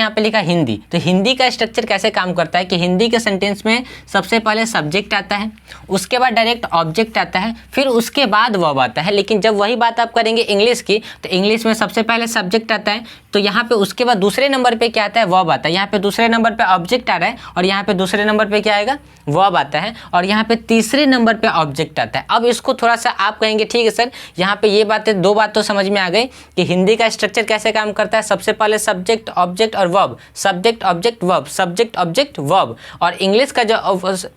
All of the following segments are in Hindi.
यहाँ पे लिखा हिंदी, तो हिंदी का स्ट्रक्चर कैसे काम करता है कि हिंदी के सेंटेंस में सबसे पहले सब्जेक्ट आता है, उसके बाद डायरेक्ट ऑब्जेक्ट आता है, फिर उसके बाद वर्ब आता है। लेकिन जब वही बात आप करेंगे इंग्लिश की, तो इंग्लिश में सबसे पहले सब्जेक्ट आता है, तो यहाँ पे उसके बाद दूसरे नंबर पे क्या आता है, वर्ब आता है। यहाँ पे दूसरे नंबर पे ऑब्जेक्ट आ रहा है और यहाँ पे दूसरे नंबर पे क्या आएगा, वर्ब आता है, और यहाँ पे तीसरे नंबर पे ऑब्जेक्ट आता है। अब इसको थोड़ा सा आप कहेंगे ठीक है सर, यहाँ पे ये बातें दो बात तो समझ में आ गई कि हिंदी का स्ट्रक्चर कैसे काम करता है, सबसे पहले सब्जेक्ट ऑब्जेक्ट और verb, subject object verb, subject object verb. और इंग्लिश का जो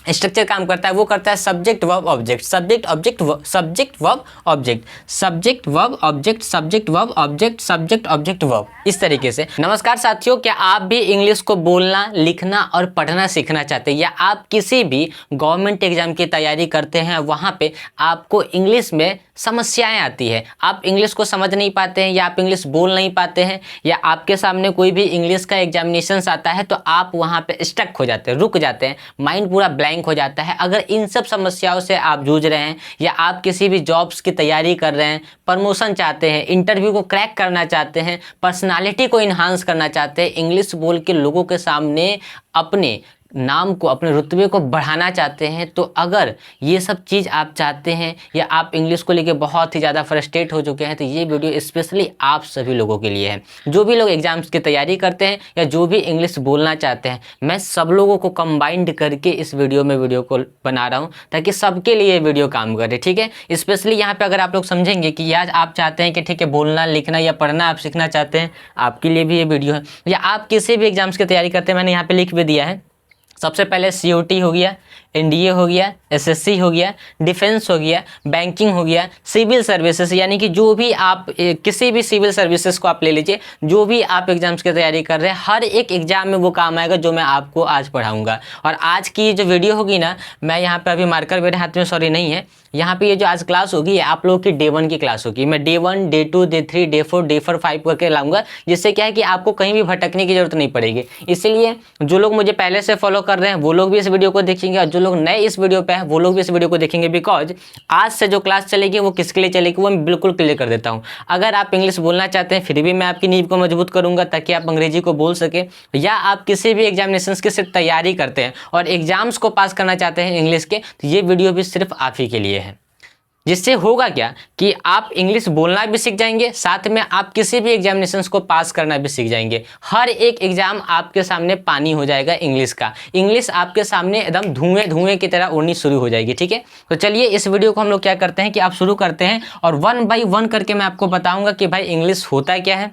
स्ट्रक्चर काम करता है वो करता है subject verb object, subject object subject verb object, subject verb object, subject verb object, subject object verb, इस तरीके से। नमस्कार साथियों, क्या आप भी इंग्लिश को बोलना, लिखना और पढ़ना सीखना चाहते हैं, या आप किसी भी गवर्नमेंट एग्जाम की तैयारी करते हैं, वहाँ पे आपको इंग्लिश में समस्याएं आती है, आप इंग्लिश को समझ नहीं पाते हैं, या आप इंग्लिश बोल नहीं पाते हैं, या आपके सामने कोई भी इंग्लिश का एग्जामिनेशन आता है तो आप वहाँ पे स्टक हो जाते हैं, रुक जाते हैं, माइंड पूरा ब्लैंक हो जाता है। अगर इन सब समस्याओं से आप जूझ रहे हैं, या आप किसी भी जॉब्स की तैयारी कर रहे हैं, प्रमोशन चाहते हैं, इंटरव्यू को क्रैक करना चाहते हैं, पर्सनालिटी को इन्हांस करना चाहते हैं, इंग्लिश बोल के लोगों के सामने अपने नाम को, अपने रुतबे को बढ़ाना चाहते हैं, तो अगर ये सब चीज़ आप चाहते हैं, या आप इंग्लिश को लेके बहुत ही ज़्यादा फ्रस्ट्रेट हो चुके हैं, तो ये वीडियो स्पेशली आप सभी लोगों के लिए है। जो भी लोग एग्जाम्स की तैयारी करते हैं या जो भी इंग्लिश बोलना चाहते हैं, मैं सब लोगों को कंबाइंड करके इस वीडियो को बना रहा हूँ ताकि सबके लिए ये वीडियो काम करे, ठीक है। स्पेशली यहाँ पर अगर आप लोग समझेंगे कि आज आप चाहते हैं कि ठीक है बोलना, लिखना या पढ़ना आप सीखना चाहते हैं, आपके लिए भी ये वीडियो है। या आप किसी भी एग्जाम्स की तैयारी करते हैं, मैंने यहाँ पर लिख भी दिया है। सबसे पहले COT हो गया, NDA हो गया, SSC हो गया, डिफेंस हो गया, बैंकिंग हो गया, सिविल सर्विसेज, यानी कि जो भी आप किसी भी सिविल सर्विसेज को आप ले लीजिए, जो भी आप एग्जाम्स की तैयारी कर रहे हैं, हर एक एग्जाम में वो काम आएगा जो मैं आपको आज पढ़ाऊंगा। और आज की जो वीडियो होगी ना, मैं यहाँ पे अभी मार्कर मेरे हाथ में सॉरी नहीं है, यहाँ पे ये जो आज क्लास होगी आप लोगों की Day 1 की क्लास होगी। मैं Day 1, Day 2, Day 3, Day 4, Day 5 करके लाऊंगा, जिससे क्या है कि आपको कहीं भी भटकने की जरूरत नहीं पड़ेगी। इसीलिए जो लोग मुझे पहले से फॉलो कर रहे हैं वो लोग भी इस वीडियो को देखेंगे, और जो लोग नए इस वीडियो पे हैं वो लोग भी इस वीडियो को देखेंगे। बिकॉज आज से जो क्लास चलेगी वो किसके लिए चलेगी वो मैं बिल्कुल क्लियर कर देता हूँ। अगर आप इंग्लिश बोलना चाहते हैं, फिर भी मैं आपकी नींव को मजबूत करूंगा ताकि आप अंग्रेजी को बोल सके, या आप किसी भी एग्जामिनेशन की सिर्फ तैयारी करते हैं और एग्जाम्स को पास करना चाहते हैं इंग्लिश के, तो ये वीडियो भी सिर्फ आप ही के लिए है। जिससे होगा क्या कि आप इंग्लिश बोलना भी सीख जाएंगे, साथ में आप किसी भी एग्जामिनेशंस को पास करना भी सीख जाएंगे। हर एक एग्जाम आपके सामने पानी हो जाएगा इंग्लिश का, इंग्लिश आपके सामने एकदम धुएं की तरह उड़नी शुरू हो जाएगी, ठीक है। तो चलिए इस वीडियो को हम लोग क्या करते हैं कि आप शुरू करते हैं, और 1 बाय 1 करके मैं आपको बताऊंगा कि भाई इंग्लिश होता क्या है,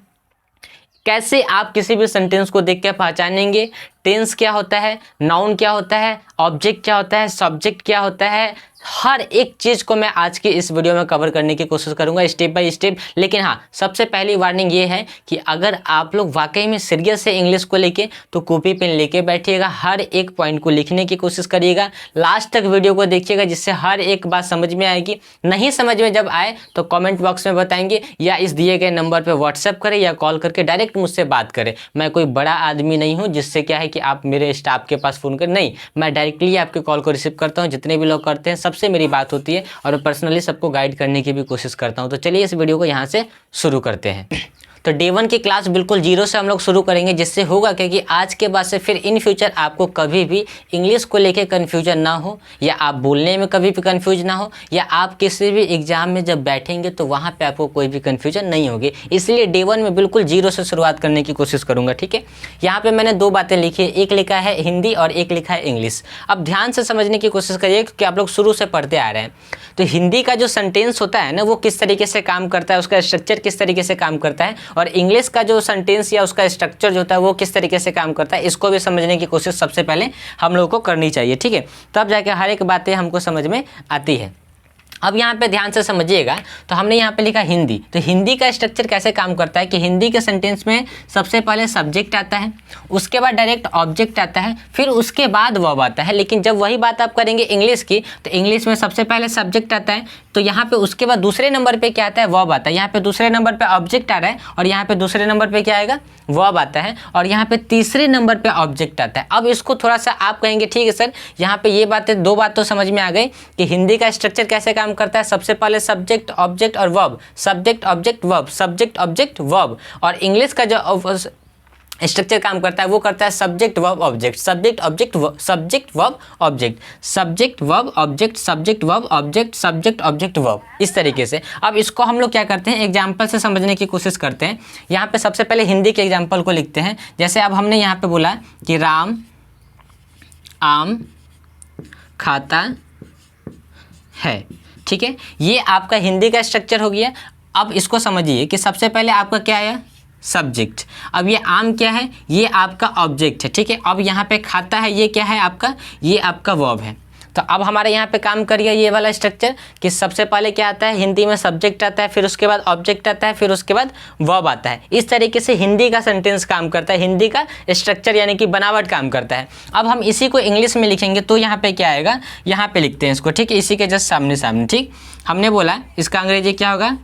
कैसे आप किसी भी सेंटेंस को देख के पहचानेंगे, टेंस क्या होता है, नाउन क्या होता है, ऑब्जेक्ट क्या होता है, सब्जेक्ट क्या होता है, हर एक चीज़ को मैं आज की इस वीडियो में कवर करने की कोशिश करूंगा स्टेप बाय स्टेप। लेकिन हाँ, सबसे पहली वार्निंग ये है कि अगर आप लोग वाकई में सीरियस है इंग्लिश को लेके, तो कॉपी पेन लेके बैठिएगा, हर एक पॉइंट को लिखने की कोशिश करिएगा, लास्ट तक वीडियो को देखिएगा, जिससे हर एक बात समझ में आएगी। नहीं समझ में जब आए तो कॉमेंट बॉक्स में बताएंगे, या इस दिए गए नंबर पर व्हाट्सएप करें या कॉल करके डायरेक्ट मुझसे बात करें। मैं कोई बड़ा आदमी नहीं हूँ जिससे क्या है कि आप मेरे स्टाफ के पास फ़ोन करें, नहीं, मैं डायरेक्टली आपके कॉल को रिसीव करता हूँ। जितने भी लोग करते हैं सबसे मेरी बात होती है, और पर्सनली सबको गाइड करने की भी कोशिश करता हूं। तो चलिए इस वीडियो को यहां से शुरू करते हैं। तो Day 1 की क्लास बिल्कुल 0 से हम लोग शुरू करेंगे, जिससे होगा क्योंकि आज के बाद से फिर इन फ्यूचर आपको कभी भी इंग्लिश को लेके कन्फ्यूजन ना हो, या आप बोलने में कभी भी कन्फ्यूज ना हो, या आप किसी भी एग्जाम में जब बैठेंगे तो वहाँ पे आपको कोई भी कन्फ्यूजन नहीं होगी। इसलिए Day 1 में बिल्कुल 0 से शुरुआत करने की कोशिश करूँगा, ठीक है। यहाँ पर मैंने 2 बातें लिखी है, एक लिखा है हिंदी और एक लिखा है इंग्लिश। अब ध्यान से समझने की कोशिश करिए क्योंकि आप लोग शुरू से पढ़ते आ रहे हैं। तो हिंदी का जो सेंटेंस होता है ना, वो किस तरीके से काम करता है, उसका स्ट्रक्चर किस तरीके से काम करता है, और इंग्लिश का जो सेंटेंस या उसका स्ट्रक्चर जो होता है वो किस तरीके से काम करता है, इसको भी समझने की कोशिश सबसे पहले हम लोगों को करनी चाहिए, ठीक है। तब जाके हर एक बातें हमको समझ में आती है। अब यहाँ पे ध्यान से समझिएगा, तो हमने यहाँ पे लिखा हिंदी, तो हिंदी का स्ट्रक्चर कैसे काम करता है कि हिंदी के सेंटेंस में सबसे पहले सब्जेक्ट आता है, उसके बाद डायरेक्ट ऑब्जेक्ट आता है, फिर उसके बाद वर्ब आता है। लेकिन जब वही बात आप करेंगे इंग्लिश की, तो इंग्लिश में सबसे पहले सब्जेक्ट आता है, तो यहाँ पे उसके बाद दूसरे नंबर पे क्या आता है, वर्ब आता है। यहाँ पे दूसरे नंबर पे ऑब्जेक्ट आ रहा है, और यहाँ पे दूसरे नंबर पे क्या आएगा, वर्ब आता है, और यहाँ पे तीसरे नंबर पे ऑब्जेक्ट आता है। अब इसको थोड़ा सा आप कहेंगे ठीक है सर, यहाँ पे ये बातें 2 बात तो समझ में आ गई कि हिंदी का स्ट्रक्चर कैसे काम करता है, सबसे पहले सब्जेक्ट ऑब्जेक्ट और verb, subject object verb, subject object verb. और इंग्लिश का जो स्ट्रक्चर काम करता है वो करता है subject verb object, subject object subject verb object, subject verb object, subject verb object, subject object verb, इस तरीके से। अब इसको हम लोग क्या करते हैं, एग्जाम्पल से समझने की कोशिश करते हैं। यहाँ पे सबसे पहले हिंदी के एग्जाम्पल को लिखते हैं। जैसे अब हमने यहाँ पे बोला कि राम आम खाता है, ठीक है, ये आपका हिंदी का स्ट्रक्चर हो गया। अब इसको समझिए कि सबसे पहले आपका क्या आया, सब्जेक्ट। अब ये आम क्या है, ये आपका ऑब्जेक्ट है, ठीक है। अब यहाँ पे खाता है, ये क्या है आपका, ये आपका वर्ब है। तो अब हमारे यहाँ पे काम करिए ये वाला स्ट्रक्चर कि सबसे पहले क्या आता है, हिंदी में सब्जेक्ट आता है, फिर उसके बाद ऑब्जेक्ट आता है, फिर उसके बाद वर्ब आता है। इस तरीके से हिंदी का सेंटेंस काम करता है, हिंदी का स्ट्रक्चर यानी कि बनावट काम करता है। अब हम इसी को इंग्लिश में लिखेंगे तो यहाँ पे क्या आएगा, यहाँ पे लिखते हैं इसको, ठीक है, इसी के जस्ट सामने सामने, ठीक। हमने बोला इसका अंग्रेजी क्या होगा,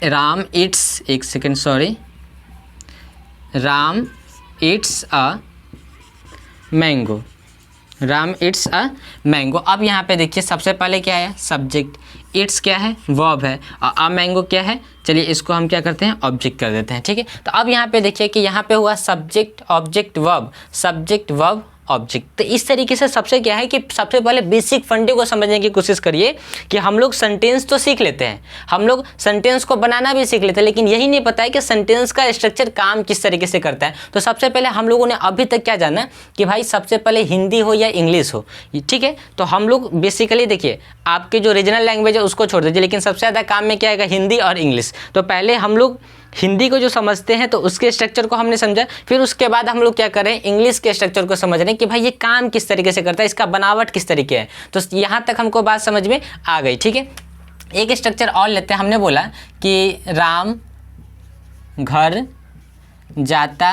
राम इट्स, एक second sorry, Ram it's a mango, Ram it's a mango. अब यहाँ पे देखिए सबसे पहले क्या है, सब्जेक्ट, इट्स क्या है, वर्ब है, और अ मैंगो क्या है, चलिए इसको हम क्या करते हैं, ऑब्जेक्ट कर देते हैं, ठीक है। तो अब यहाँ पे देखिए कि यहाँ पे हुआ subject object verb, subject verb object. तो इस तरीके से सबसे क्या है कि सबसे पहले बेसिक फंडे को समझने की कोशिश करिए कि हम लोग सेंटेंस तो सीख लेते हैं, हम लोग सेंटेंस को बनाना भी सीख लेते हैं, लेकिन यही नहीं पता है कि सेंटेंस का स्ट्रक्चर काम किस तरीके से करता है। तो सबसे पहले हम लोगों ने अभी तक क्या जाना कि भाई सबसे पहले हिंदी हो या इंग्लिश हो, ठीक है। तो हम लोग बेसिकली देखिए आपके जो रीजनल लैंग्वेज है उसको छोड़ दीजिए, लेकिन सबसे ज़्यादा काम में क्या आएगा, हिंदी और इंग्लिश। तो पहले हम लोग हिंदी को जो समझते हैं तो उसके स्ट्रक्चर को हमने समझा, फिर उसके बाद हम लोग क्या करें, इंग्लिश के स्ट्रक्चर को समझ रहे हैं कि भाई ये काम किस तरीके से करता है, इसका बनावट किस तरीके है। तो यहाँ तक हमको बात समझ में आ गई, ठीक है। एक स्ट्रक्चर और लेते हैं। हमने बोला कि राम घर जाता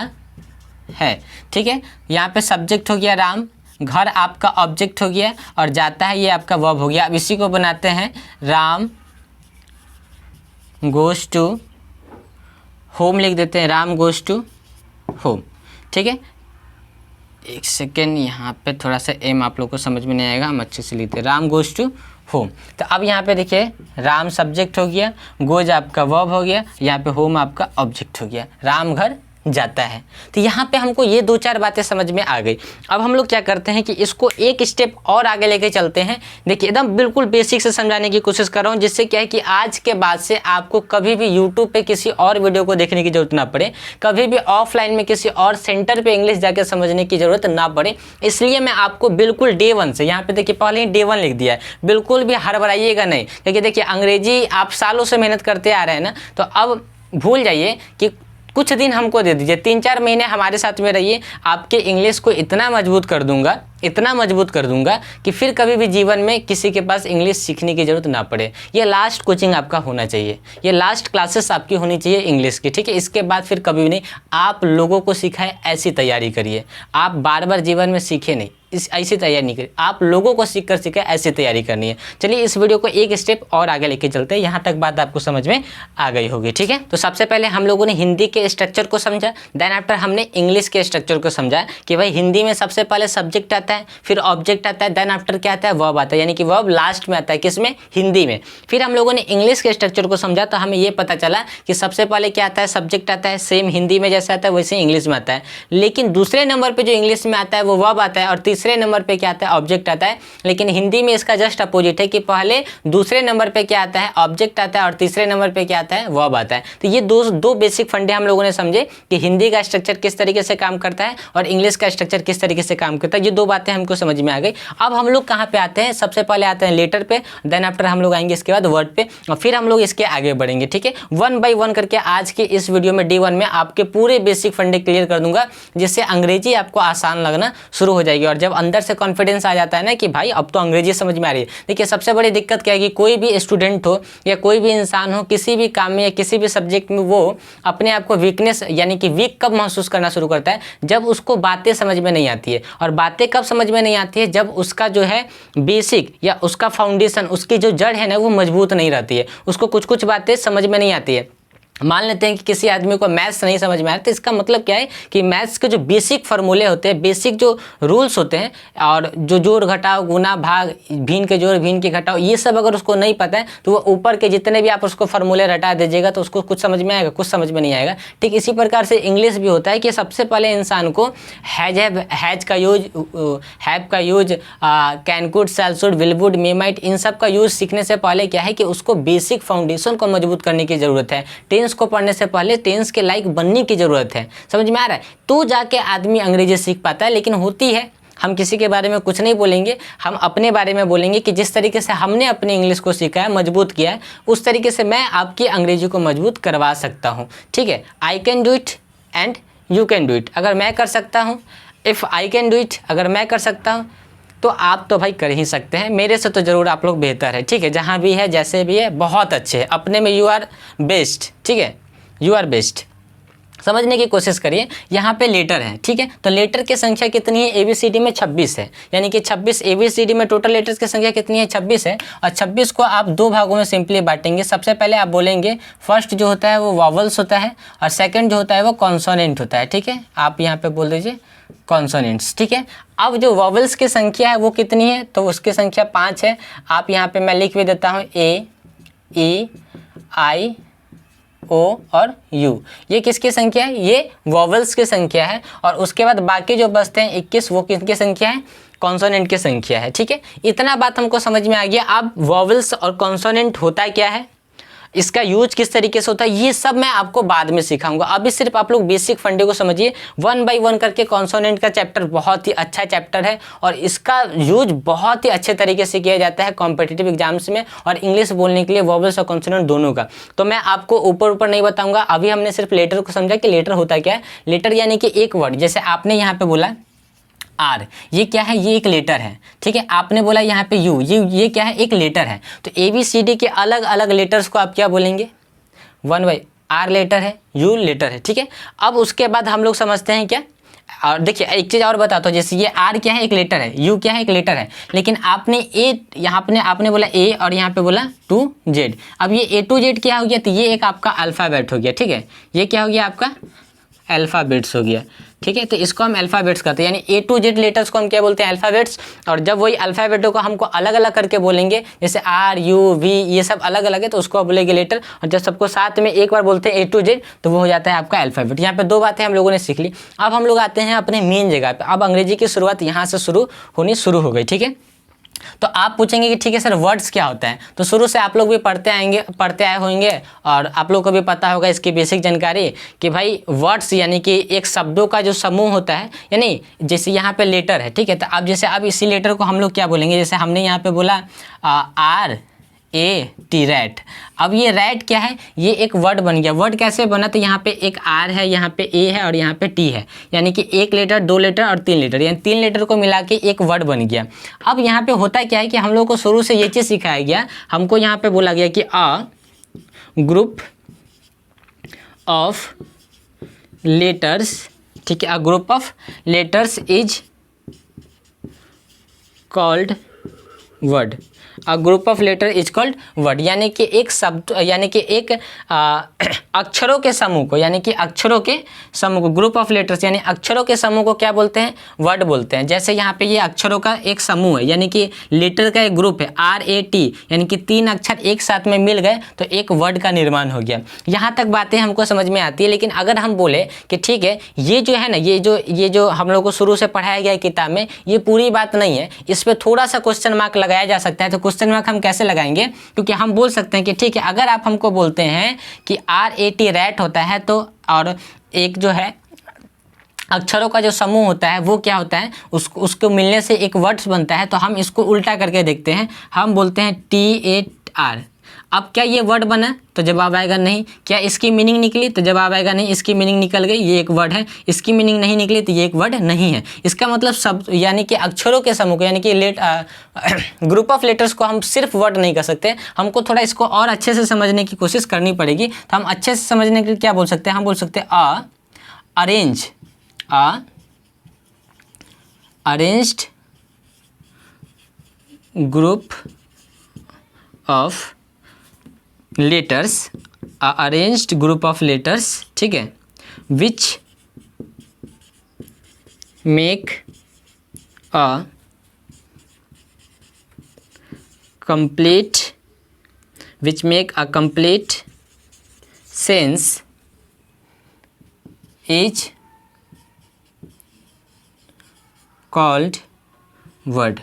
है, ठीक है, यहाँ पे सब्जेक्ट हो गया राम, घर आपका ऑब्जेक्ट हो गया, और जाता है ये आपका वर्ब हो गया। अब इसी को बनाते हैं राम गोज़ टू होम, लिख देते हैं राम गोज़ टू होम, ठीक है। एक सेकेंड, यहाँ पे थोड़ा सा एम आप लोग को समझ में नहीं आएगा, हम अच्छे से लिखते हैं राम गोज़ टू होम। तो अब यहाँ पे देखिए राम सब्जेक्ट हो गया, गोज आपका वर्ब हो गया, यहाँ पे होम आपका ऑब्जेक्ट हो गया, राम घर जाता है। तो यहाँ पे हमको ये दो चार बातें समझ में आ गई। अब हम लोग क्या करते हैं कि इसको एक स्टेप और आगे लेके चलते हैं। देखिए एकदम बिल्कुल बेसिक से समझाने की कोशिश कर रहा हूँ, जिससे क्या है कि आज के बाद से आपको कभी भी यूट्यूब पे किसी और वीडियो को देखने की जरूरत ना पड़े, कभी भी ऑफलाइन में किसी और सेंटर पे इंग्लिश जाकर समझने की जरूरत ना पड़े। इसलिए मैं आपको बिल्कुल डे 1 से, यहाँ पे देखिए पहले ही डे 1 लिख दिया है, बिल्कुल भी हड़बड़ाइएगा नहीं, क्योंकि देखिए अंग्रेजी आप सालों से मेहनत करते आ रहे हैं ना, तो अब भूल जाइए कि कुछ दिन हमको दे दीजिए, 3-4 महीने हमारे साथ में रहिए, आपके इंग्लिश को इतना मजबूत कर दूंगा, इतना मजबूत कर दूंगा कि फिर कभी भी जीवन में किसी के पास इंग्लिश सीखने की जरूरत ना पड़े। ये लास्ट कोचिंग आपका होना चाहिए, ये लास्ट क्लासेस आपकी होनी चाहिए इंग्लिश की, ठीक है। इसके बाद फिर कभी भी नहीं, आप लोगों को सिखाए ऐसी तैयारी करिए, आप बार बार जीवन में सीखे नहीं, इस ऐसी तैयारी नहीं करिए, आप लोगों को सीख कर सीखे ऐसी तैयारी करनी है। चलिए इस वीडियो को एक स्टेप और आगे लेके चलते हैं, यहाँ तक बात आपको समझ में आ गई होगी, ठीक है। तो सबसे पहले हम लोगों ने हिंदी के स्ट्रक्चर को समझा, देन आफ्टर हमने इंग्लिश के स्ट्रक्चर को समझा कि भाई हिंदी में सबसे पहले सब्जेक्ट आता है, फिर ऑब्जेक्ट आता है, देन आफ्टर क्या आता है, वर्ब आता है, यानी कि वर्ब लास्ट में आता है, किसमें, हिंदी में। फिर हम लोगों ने इंग्लिश के स्ट्रक्चर को समझा, तो हमें ये पता चला कि सबसे पहले क्या आता है, सब्जेक्ट आता है, सेम हिंदी में जैसे आता है वैसे इंग्लिश में आता है, लेकिन दूसरे नंबर पर जो इंग्लिश में आता है वो वर्ब आता है, और तीसरे नंबर पर क्या आता है, ऑब्जेक्ट आता है। लेकिन हिंदी में इसका जस्ट अपोजिट है कि पहले दूसरे नंबर पे क्या आता है, ऑब्जेक्ट आता है, और तीसरे नंबर पे क्या आता है, वर्ब आता है। तो ये दो बेसिक फंडे हम लोगों ने समझे कि हिंदी का स्ट्रक्चर किस तरीके से काम करता है और इंग्लिश का स्ट्रक्चर किस तरीके से काम करता है। ये दो बातें हमको समझ में आ गई। अब हम लोग कहाँ पे आते हैं, सबसे पहले आते हैं लेटर पे, देन आफ्टर हम लोग आएंगे इसके बाद वर्ड पे, और फिर हम लोग इसके आगे बढ़ेंगे, ठीक है। 1 बाय 1 करके आज के इस वीडियो में D1 में आपके पूरे बेसिक फंडे क्लियर कर दूंगा, जिससे अंग्रेजी आपको आसान लगना शुरू हो जाएगी। और जब अंदर से कॉन्फिडेंस आ जाता है ना कि भाई अब तो अंग्रेजी समझ में आ रही है। देखिए सबसे बड़ी दिक्कत क्या है कि कोई भी स्टूडेंट हो या कोई भी इंसान हो, किसी भी काम में या किसी भी सब्जेक्ट में वो अपने आप को वीकनेस यानी कि वीक कब महसूस करना शुरू करता है, जब उसको बातें समझ में नहीं आती है। और बातें कब समझ में नहीं आती है, जब उसका जो है बेसिक या उसका फाउंडेशन, उसकी जो जड़ है ना वो मजबूत नहीं रहती है, उसको कुछ कुछ बातें समझ में नहीं आती है। मान लेते हैं कि किसी आदमी को मैथ्स नहीं समझ में आ रहा, तो इसका मतलब क्या है कि मैथ्स के जो बेसिक फार्मूले होते हैं, बेसिक जो रूल्स होते हैं, और जो जोड़ घटाव गुना भाग, भिन्न के जोड़ भिन्न के घटाव, ये सब अगर उसको नहीं पता है तो वो ऊपर के जितने भी आप उसको फार्मूले रटा दीजिएगा तो उसको कुछ समझ में आएगा, कुछ समझ में नहीं आएगा। ठीक इसी प्रकार से इंग्लिश भी होता है कि सबसे पहले इंसान को हैज का यूज, हैव का use, can could shall should will would may might, इन सब का यूज सीखने से पहले क्या है कि उसको बेसिक फाउंडेशन को मजबूत करने की जरूरत है। टेंस को पढ़ने से पहले टेंस के लायक बनने की जरूरत है। समझ में आ रहा है? तो जाके आदमी अंग्रेजी सीख पाता है। लेकिन होती है, हम किसी के बारे में कुछ नहीं बोलेंगे, हम अपने बारे में बोलेंगे कि जिस तरीके से हमने अपने इंग्लिश को सीखा है, मजबूत किया है, उस तरीके से मैं आपकी अंग्रेजी को मजबूत करवा सकता हूँ। ठीक है, I can do it and you can do it. अगर मैं कर सकता हूँ, if I can do it, अगर मैं कर सकता हूँ तो आप तो भाई कर ही सकते हैं। मेरे से तो ज़रूर आप लोग बेहतर है। ठीक है, जहाँ भी है जैसे भी है बहुत अच्छे है, अपने में यू आर बेस्ट। ठीक है, यू आर बेस्ट। समझने की कोशिश करिए। यहाँ पे लेटर है, ठीक है, तो लेटर की संख्या कितनी है? ABCD में 26 है, यानी कि 26 ABCD में टोटल लेटर्स की संख्या कितनी है? 26 है। और 26 को आप दो भागों में सिंपली बांटेंगे। सबसे पहले आप बोलेंगे फर्स्ट जो होता है वो वॉवल्स होता है, और सेकंड जो होता है वो कॉन्सोनेंट होता है। ठीक है, आप यहाँ पे बोल दीजिए कॉन्सोनेंट्स। ठीक है, अब जो वॉवल्स की संख्या है वो कितनी है? तो उसकी संख्या 5 है। आप यहाँ पे मैं लिख भी देता हूँ A, I, O और U। ये किसकी संख्या है? ये वॉवल्स की संख्या है। और उसके बाद बाकी जो बचते हैं 21, वो किसकी संख्या है? कॉन्सोनेंट की संख्या है। ठीक है, इतना बात हमको समझ में आ गया। अब वॉवल्स और कॉन्सोनेंट होता क्या है, इसका यूज किस तरीके से होता है, ये सब मैं आपको बाद में सिखाऊंगा। अभी सिर्फ आप लोग बेसिक फंडे को समझिए। 1 बाय 1 करके कॉन्सोनेंट का चैप्टर बहुत ही अच्छा चैप्टर है, और इसका यूज बहुत ही अच्छे तरीके से किया जाता है कॉम्पिटिटिव एग्जाम्स में और इंग्लिश बोलने के लिए, वॉवल्स और कॉन्सोनेंट दोनों का। तो मैं आपको ऊपर नहीं बताऊंगा। अभी हमने सिर्फ लेटर को समझा कि लेटर होता क्या है। लेटर यानी कि एक वर्ड, जैसे आपने यहाँ पे बोला आर, ये क्या है? ये एक लेटर है। ठीक है, आपने बोला यहाँ पे यू, ये क्या है? एक लेटर है। तो ABCD के अलग अलग लेटर्स को आप क्या बोलेंगे? 1 बाई आर लेटर है, यू लेटर है। ठीक है, अब उसके बाद हम लोग समझते हैं क्या, और देखिए एक चीज़ और बताता हूँ। जैसे ये आर क्या है? एक लेटर है। यू क्या है? एक लेटर है। लेकिन आपने ए, यहाँ आपने बोला ए और यहाँ पे बोला टू जेड। अब ये A to Z क्या हो गया? तो ये एक आपका अल्फ़ाबेट हो गया। ठीक है, ये क्या हो गया? आपका अल्फ़ाबेट्स हो गया। ठीक है, तो इसको हम अल्फ़ाबेट्स कहते हैं, यानी A to Z लेटर्स को हम क्या बोलते हैं? अल्फ़ाबेट्स। और जब वही अल्फ़ाबेटों को हमको अलग अलग करके बोलेंगे, जैसे R, U, V, ये सब अलग अलग है, तो उसको बोलेंगे लेटर। और जब सबको साथ में एक बार बोलते हैं A to Z, तो वो हो जाता है आपका अल्फ़ाबेट। यहाँ पे दो बातें हम लोगों ने सीख ली। अब हम लोग आते हैं अपने मेन जगह पे। अब अंग्रेजी की शुरुआत यहाँ से शुरू हो गई। ठीक है, तो आप पूछेंगे कि ठीक है सर वर्ड्स क्या होता है? तो शुरू से आप लोग भी पढ़ते आए होंगे, और आप लोग को भी पता होगा इसकी बेसिक जानकारी कि भाई वर्ड्स यानी कि एक शब्दों का जो समूह होता है, यानी जैसे यहाँ पे लेटर है। ठीक है, तो अब जैसे अब इसी लेटर को हम लोग क्या बोलेंगे? जैसे हमने यहाँ पे बोला RAT, रैट। अब ये रैट क्या है? ये एक वर्ड बन गया। वर्ड कैसे बना? तो यहाँ पे एक R है, यहाँ पे A है और यहाँ पे T है, यानी कि एक लेटर, दो लेटर और तीन लेटर, यानी तीन लेटर को मिला के एक वर्ड बन गया। अब यहाँ पे होता क्या है कि हम लोग को शुरू से ये चीज़ सिखाया गया, हमको यहाँ पे बोला गया कि अ ग्रुप ऑफ लेटर्स, ठीक है, a group of letters is called word. A group of letter is called word, यानी कि एक शब्द, यानी कि एक अक्षरों के समूह को, यानी कि अक्षरों के समूह को, ग्रुप ऑफ लेटर्स यानी अक्षरों के समूह को क्या बोलते हैं? वर्ड बोलते हैं। जैसे यहाँ पे ये अक्षरों का एक समूह है, यानी कि लेटर का एक ग्रुप है RAT, यानी कि तीन अक्षर एक साथ में मिल गए तो एक वर्ड का निर्माण हो गया। यहाँ तक बातें हमको समझ में आती है। लेकिन अगर हम बोले कि ठीक है ये जो है ना, ये जो हम लोग को शुरू से पढ़ाया गया है किताब में, ये पूरी बात नहीं है, इस पर थोड़ा सा क्वेश्चन मार्क लगाया जा सकता है। तो क्वेश्चन मार्क हम कैसे लगाएंगे? क्योंकि हम बोल सकते हैं कि ठीक है अगर आप हमको बोलते हैं कि RAT रैट होता है, तो और एक जो है अक्षरों का जो समूह होता है वो क्या होता है? उसको मिलने से एक वर्ड्स बनता है। तो हम इसको उल्टा करके देखते हैं, हम बोलते हैं TAR। अब क्या ये वर्ड बना? तो जवाब आएगा नहीं। क्या इसकी मीनिंग निकली? तो जवाब आएगा नहीं। इसकी मीनिंग निकल गई, ये एक वर्ड है। इसकी मीनिंग नहीं निकली तो ये एक वर्ड नहीं है। इसका मतलब सब, यानी कि अक्षरों के समूह को, यानी कि ग्रुप ऑफ लेटर्स को हम सिर्फ वर्ड नहीं कर सकते, हमको थोड़ा इसको और अच्छे से समझने की कोशिश करनी पड़ेगी। तो हम अच्छे से समझने के लिए क्या बोल सकते हैं? हम बोल सकते हैं arranged group of letters arranged group of letters, ठीक है, विच make a complete sense is called word।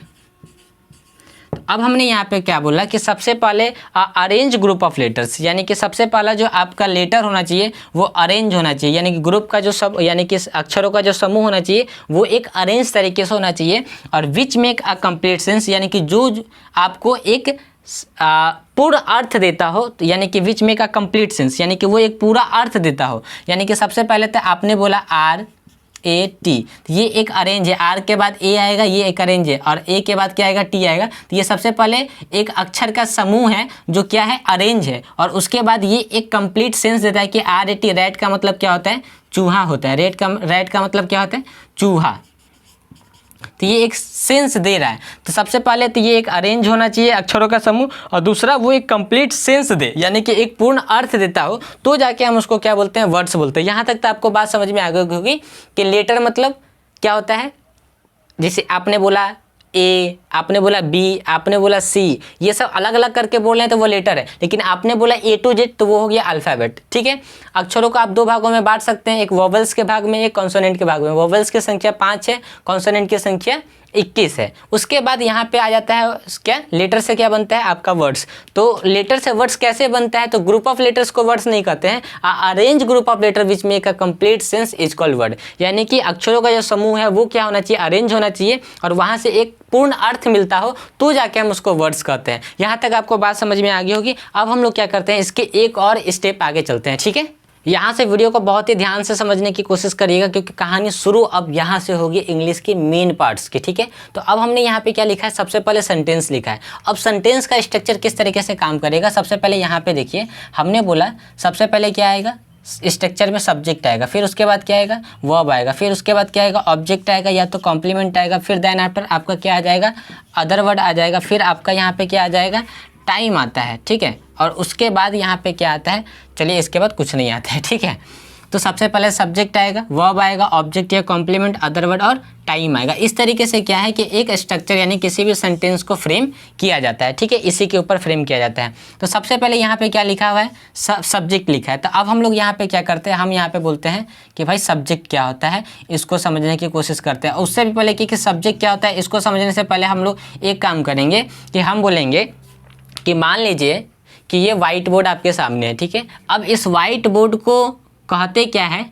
अब हमने यहाँ पे क्या बोला कि सबसे पहले अरेंज ग्रुप ऑफ लेटर्स, यानी कि सबसे पहला जो आपका लेटर होना चाहिए वो अरेंज होना चाहिए, यानी कि ग्रुप का जो सब यानी कि अक्षरों का जो समूह होना चाहिए वो एक अरेंज तरीके से होना चाहिए। और विच मेक अ कंप्लीट सेंस, यानी कि जो आपको एक पूर्ण अर्थ देता हो, यानी कि विच मेक अ कंप्लीट सेंस, यानी कि वो एक पूरा अर्थ देता हो। यानी कि सबसे पहले तो आपने बोला RAT, ये एक अरेंज है, आर के बाद ए आएगा, ये एक अरेंज है, और ए के बाद क्या आएगा, टी आएगा। तो ये सबसे पहले एक अक्षर का समूह है जो क्या है, अरेंज है, और उसके बाद ये एक कंप्लीट सेंस देता है कि RAT, रैट का मतलब क्या होता है, चूहा होता है, रैट का मतलब क्या होता है, चूहा। तो ये एक सेंस दे रहा है। तो सबसे पहले तो ये एक अरेंज होना चाहिए अक्षरों का समूह, और दूसरा वो एक कंप्लीट सेंस दे, यानी कि एक पूर्ण अर्थ देता हो, तो जाके हम उसको क्या बोलते हैं, वर्ड्स बोलते हैं। यहाँ तक तो आपको बात समझ में आ गई होगी कि लेटर मतलब क्या होता है। जैसे आपने बोला ए, आपने बोला बी, आपने बोला सी, ये सब अलग अलग करके बोल रहे हैं तो वो लेटर है, लेकिन आपने बोला A to Z तो वो हो गया अल्फ़ाबेट, ठीक है। अक्षरों को आप दो भागों में बांट सकते हैं, एक वोवेल्स के भाग में, एक कॉन्सोनेंट के भाग में। वोवेल्स की संख्या 5 है, कॉन्सोनेंट की संख्या 21 है। उसके बाद यहाँ पे आ जाता है क्या, लेटर से क्या बनता है आपका वर्ड्स। तो लेटर से वर्ड्स कैसे बनता है, तो ग्रुप ऑफ लेटर्स को वर्ड्स नहीं कहते हैं, arrange group of letter which make a complete sense is called word. यानी कि अक्षरों का जो समूह है वो क्या होना चाहिए, अरेंज होना चाहिए, और वहाँ से एक पूर्ण अर्थ मिलता हो तो जाके हम उसको वर्ड्स कहते हैं। यहाँ तक आपको बात समझ में आ गई होगी। अब हम लोग क्या करते हैं, इसके एक और स्टेप आगे चलते हैं, ठीक है। यहाँ से वीडियो को बहुत ही ध्यान से समझने की कोशिश करिएगा, क्योंकि कहानी शुरू अब यहाँ से होगी इंग्लिश की मेन पार्ट्स की, ठीक है। तो अब हमने यहाँ पे क्या लिखा है, सबसे पहले सेंटेंस लिखा है। अब सेंटेंस का स्ट्रक्चर किस तरीके से काम करेगा, सबसे पहले यहाँ पे देखिए, हमने बोला सबसे पहले क्या आएगा, स्ट्रक्चर में सब्जेक्ट आएगा, फिर उसके बाद क्या आएगा, वर्ब आएगा, फिर उसके बाद क्या आएगा, ऑब्जेक्ट आएगा या तो कॉम्प्लीमेंट आएगा, फिर देन आफ्टर आपका क्या आ जाएगा, अदर वर्ड आ जाएगा, फिर आपका यहाँ पे क्या आ जाएगा, टाइम आता है, ठीक है। और उसके बाद यहाँ पे क्या आता है, चलिए इसके बाद कुछ नहीं आता है, ठीक है। तो सबसे पहले सब्जेक्ट आएगा, वर्ब आएगा, ऑब्जेक्ट या कॉम्प्लीमेंट, अदर वर्ड और टाइम आएगा। इस तरीके से क्या है कि एक स्ट्रक्चर यानी किसी भी सेंटेंस को फ्रेम किया जाता है, ठीक है, इसी के ऊपर फ्रेम किया जाता है। तो सबसे पहले यहाँ पे क्या लिखा हुआ है, सब्जेक्ट लिखा है। तो अब हम लोग यहाँ पे क्या करते हैं, हम यहाँ पे बोलते हैं कि भाई सब्जेक्ट क्या होता है, इसको समझने की कोशिश करते हैं। उससे भी पहले कि सब्जेक्ट क्या होता है इसको समझने से पहले हम लोग एक काम करेंगे कि हम बोलेंगे कि मान लीजिए कि ये वाइट बोर्ड आपके सामने है, ठीक है। अब इस वाइट बोर्ड को कहते क्या है,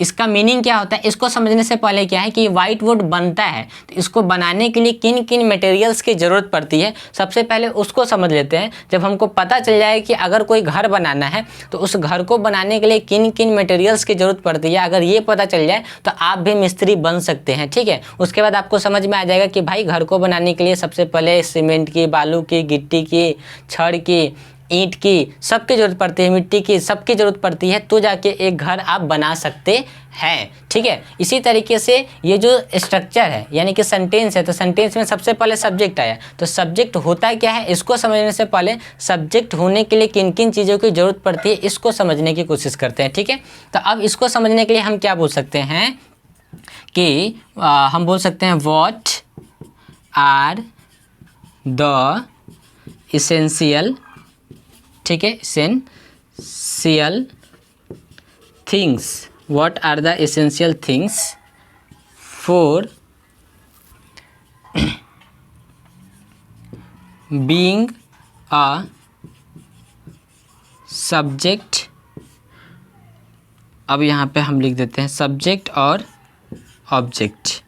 इसका मीनिंग क्या होता है, इसको समझने से पहले क्या है कि ये वाइट बोर्ड बनता है, तो इसको बनाने के लिए किन किन मटेरियल्स की ज़रूरत पड़ती है, सबसे पहले उसको समझ लेते हैं। जब हमको पता चल जाए कि अगर कोई घर बनाना है तो उस घर को बनाने के लिए किन किन मटेरियल्स की ज़रूरत पड़ती है, अगर ये पता चल जाए तो आप भी मिस्त्री बन सकते हैं, ठीक है। उसके बाद आपको समझ में आ जाएगा कि भाई घर को बनाने के लिए सबसे पहले सीमेंट की, बालू की, गिट्टी की, छड़ की, ईंट की, सबकी ज़रूरत पड़ती है, मिट्टी की सबकी ज़रूरत पड़ती है, तो जाके एक घर आप बना सकते हैं, ठीक है। इसी तरीके से ये जो स्ट्रक्चर है यानी कि सेंटेंस है, तो सेंटेंस में सबसे पहले सब्जेक्ट आया। तो सब्जेक्ट होता क्या है, इसको समझने से पहले सब्जेक्ट होने के लिए किन किन चीज़ों की ज़रूरत पड़ती है इसको समझने की कोशिश करते हैं, ठीक है। तो अब इसको समझने के लिए हम क्या बोल सकते हैं कि हम बोल सकते हैं व्हाट आर द इसेंशियल, ठीक है, essential things, what are the essential things for being a subject. अब यहाँ पे हम लिख देते हैं सब्जेक्ट और ऑब्जेक्ट।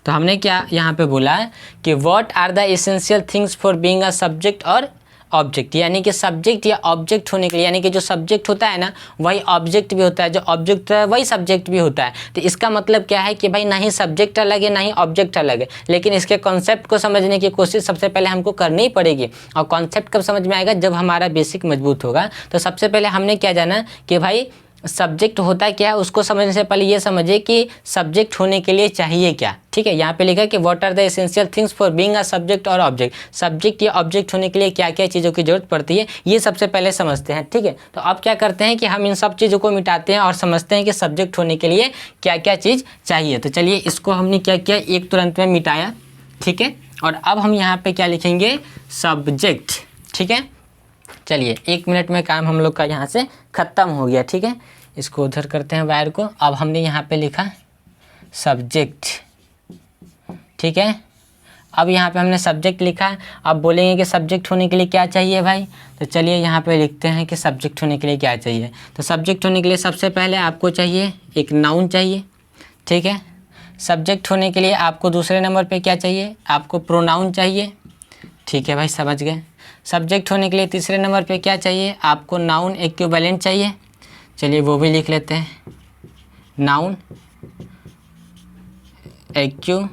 तो हमने क्या यहाँ पे बोला है कि what are the essential things for being a subject और ऑब्जेक्ट, यानी कि सब्जेक्ट या ऑब्जेक्ट होने के लिए, यानी कि जो सब्जेक्ट होता है ना वही ऑब्जेक्ट भी होता है, जो ऑब्जेक्ट होता है वही सब्जेक्ट भी होता है। तो इसका मतलब क्या है कि भाई ना ही सब्जेक्ट अलग है ना ही ऑब्जेक्ट अलग है, लेकिन इसके कॉन्सेप्ट को समझने की कोशिश सबसे पहले हमको करनी ही पड़ेगी। और कॉन्सेप्ट कब समझ में आएगा, जब हमारा बेसिक मजबूत होगा। तो सबसे पहले हमने क्या जाना कि भाई सब्जेक्ट होता क्या है उसको समझने से पहले ये समझिए कि सब्जेक्ट होने के लिए चाहिए क्या। ठीक है, यहाँ पे लिखा है कि what are the essential things for being a subject और ऑब्जेक्ट। सब्जेक्ट या ऑब्जेक्ट होने के लिए क्या क्या चीज़ों की जरूरत पड़ती है ये सबसे पहले समझते हैं। ठीक है, तो अब क्या करते हैं कि हम इन सब चीज़ों को मिटाते हैं और समझते हैं कि सब्जेक्ट होने के लिए क्या क्या चीज़ चाहिए। तो चलिए इसको हमने क्या किया, एक तुरंत में मिटाया। ठीक है, और अब हम यहाँ पे क्या लिखेंगे, सब्जेक्ट। ठीक है, चलिए 1 मिनट में काम हम लोग का यहाँ से ख़त्म हो गया। ठीक है, इसको उधर करते हैं वायर को। अब हमने यहाँ पे लिखा सब्जेक्ट। ठीक है, अब यहाँ पे हमने सब्जेक्ट लिखा है। अब बोलेंगे कि सब्जेक्ट होने के लिए क्या चाहिए भाई, तो चलिए यहाँ पे लिखते हैं कि सब्जेक्ट होने के लिए क्या चाहिए। तो सब्जेक्ट होने के लिए सबसे पहले आपको चाहिए एक नाउन चाहिए। ठीक है, सब्जेक्ट होने के लिए आपको दूसरे नंबर पे क्या चाहिए, आपको प्रोनाउन चाहिए। ठीक है भाई, समझ गए। सब्जेक्ट होने के लिए तीसरे नंबर पे क्या चाहिए, आपको नाउन इक्विवेलेंट चाहिए। चलिए वो भी लिख लेते हैं, नाउन इक्विवेलेंट।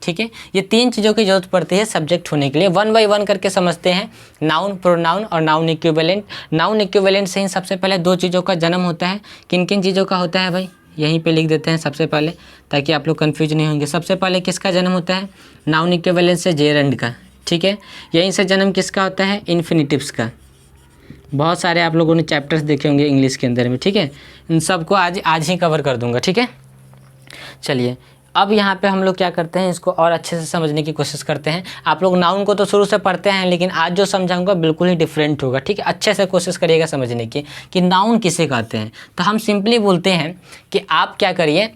ठीक है, ये 3 चीज़ों की जरूरत पड़ती है सब्जेक्ट होने के लिए। 1 बाय 1 करके समझते हैं, नाउन, प्रोनाउन और नाउन इक्विवेलेंट। नाउन इक्विवेलेंट से ही सबसे पहले 2 चीज़ों का जन्म होता है। किन किन चीज़ों का होता है भाई, यहीं पे लिख देते हैं सबसे पहले, ताकि आप लोग कन्फ्यूज नहीं होंगे। सबसे पहले किसका जन्म होता है, नाउन इक्विवेलेंट से जेरंड का। ठीक है, यहीं से जन्म किसका होता है, इन्फिनिटिव्स का। बहुत सारे आप लोगों ने चैप्टर्स देखे होंगे इंग्लिश के अंदर में। ठीक है, इन सबको आज ही कवर कर दूंगा। ठीक है, चलिए अब यहाँ पे हम लोग क्या करते हैं, इसको और अच्छे से समझने की कोशिश करते हैं। आप लोग नाउन को तो शुरू से पढ़ते हैं, लेकिन आज जो समझाऊंगा बिल्कुल ही डिफरेंट होगा। ठीक है, अच्छे से कोशिश करिएगा समझने की कि नाउन किसे कहते हैं। तो हम सिंपली बोलते हैं कि आप क्या करिए,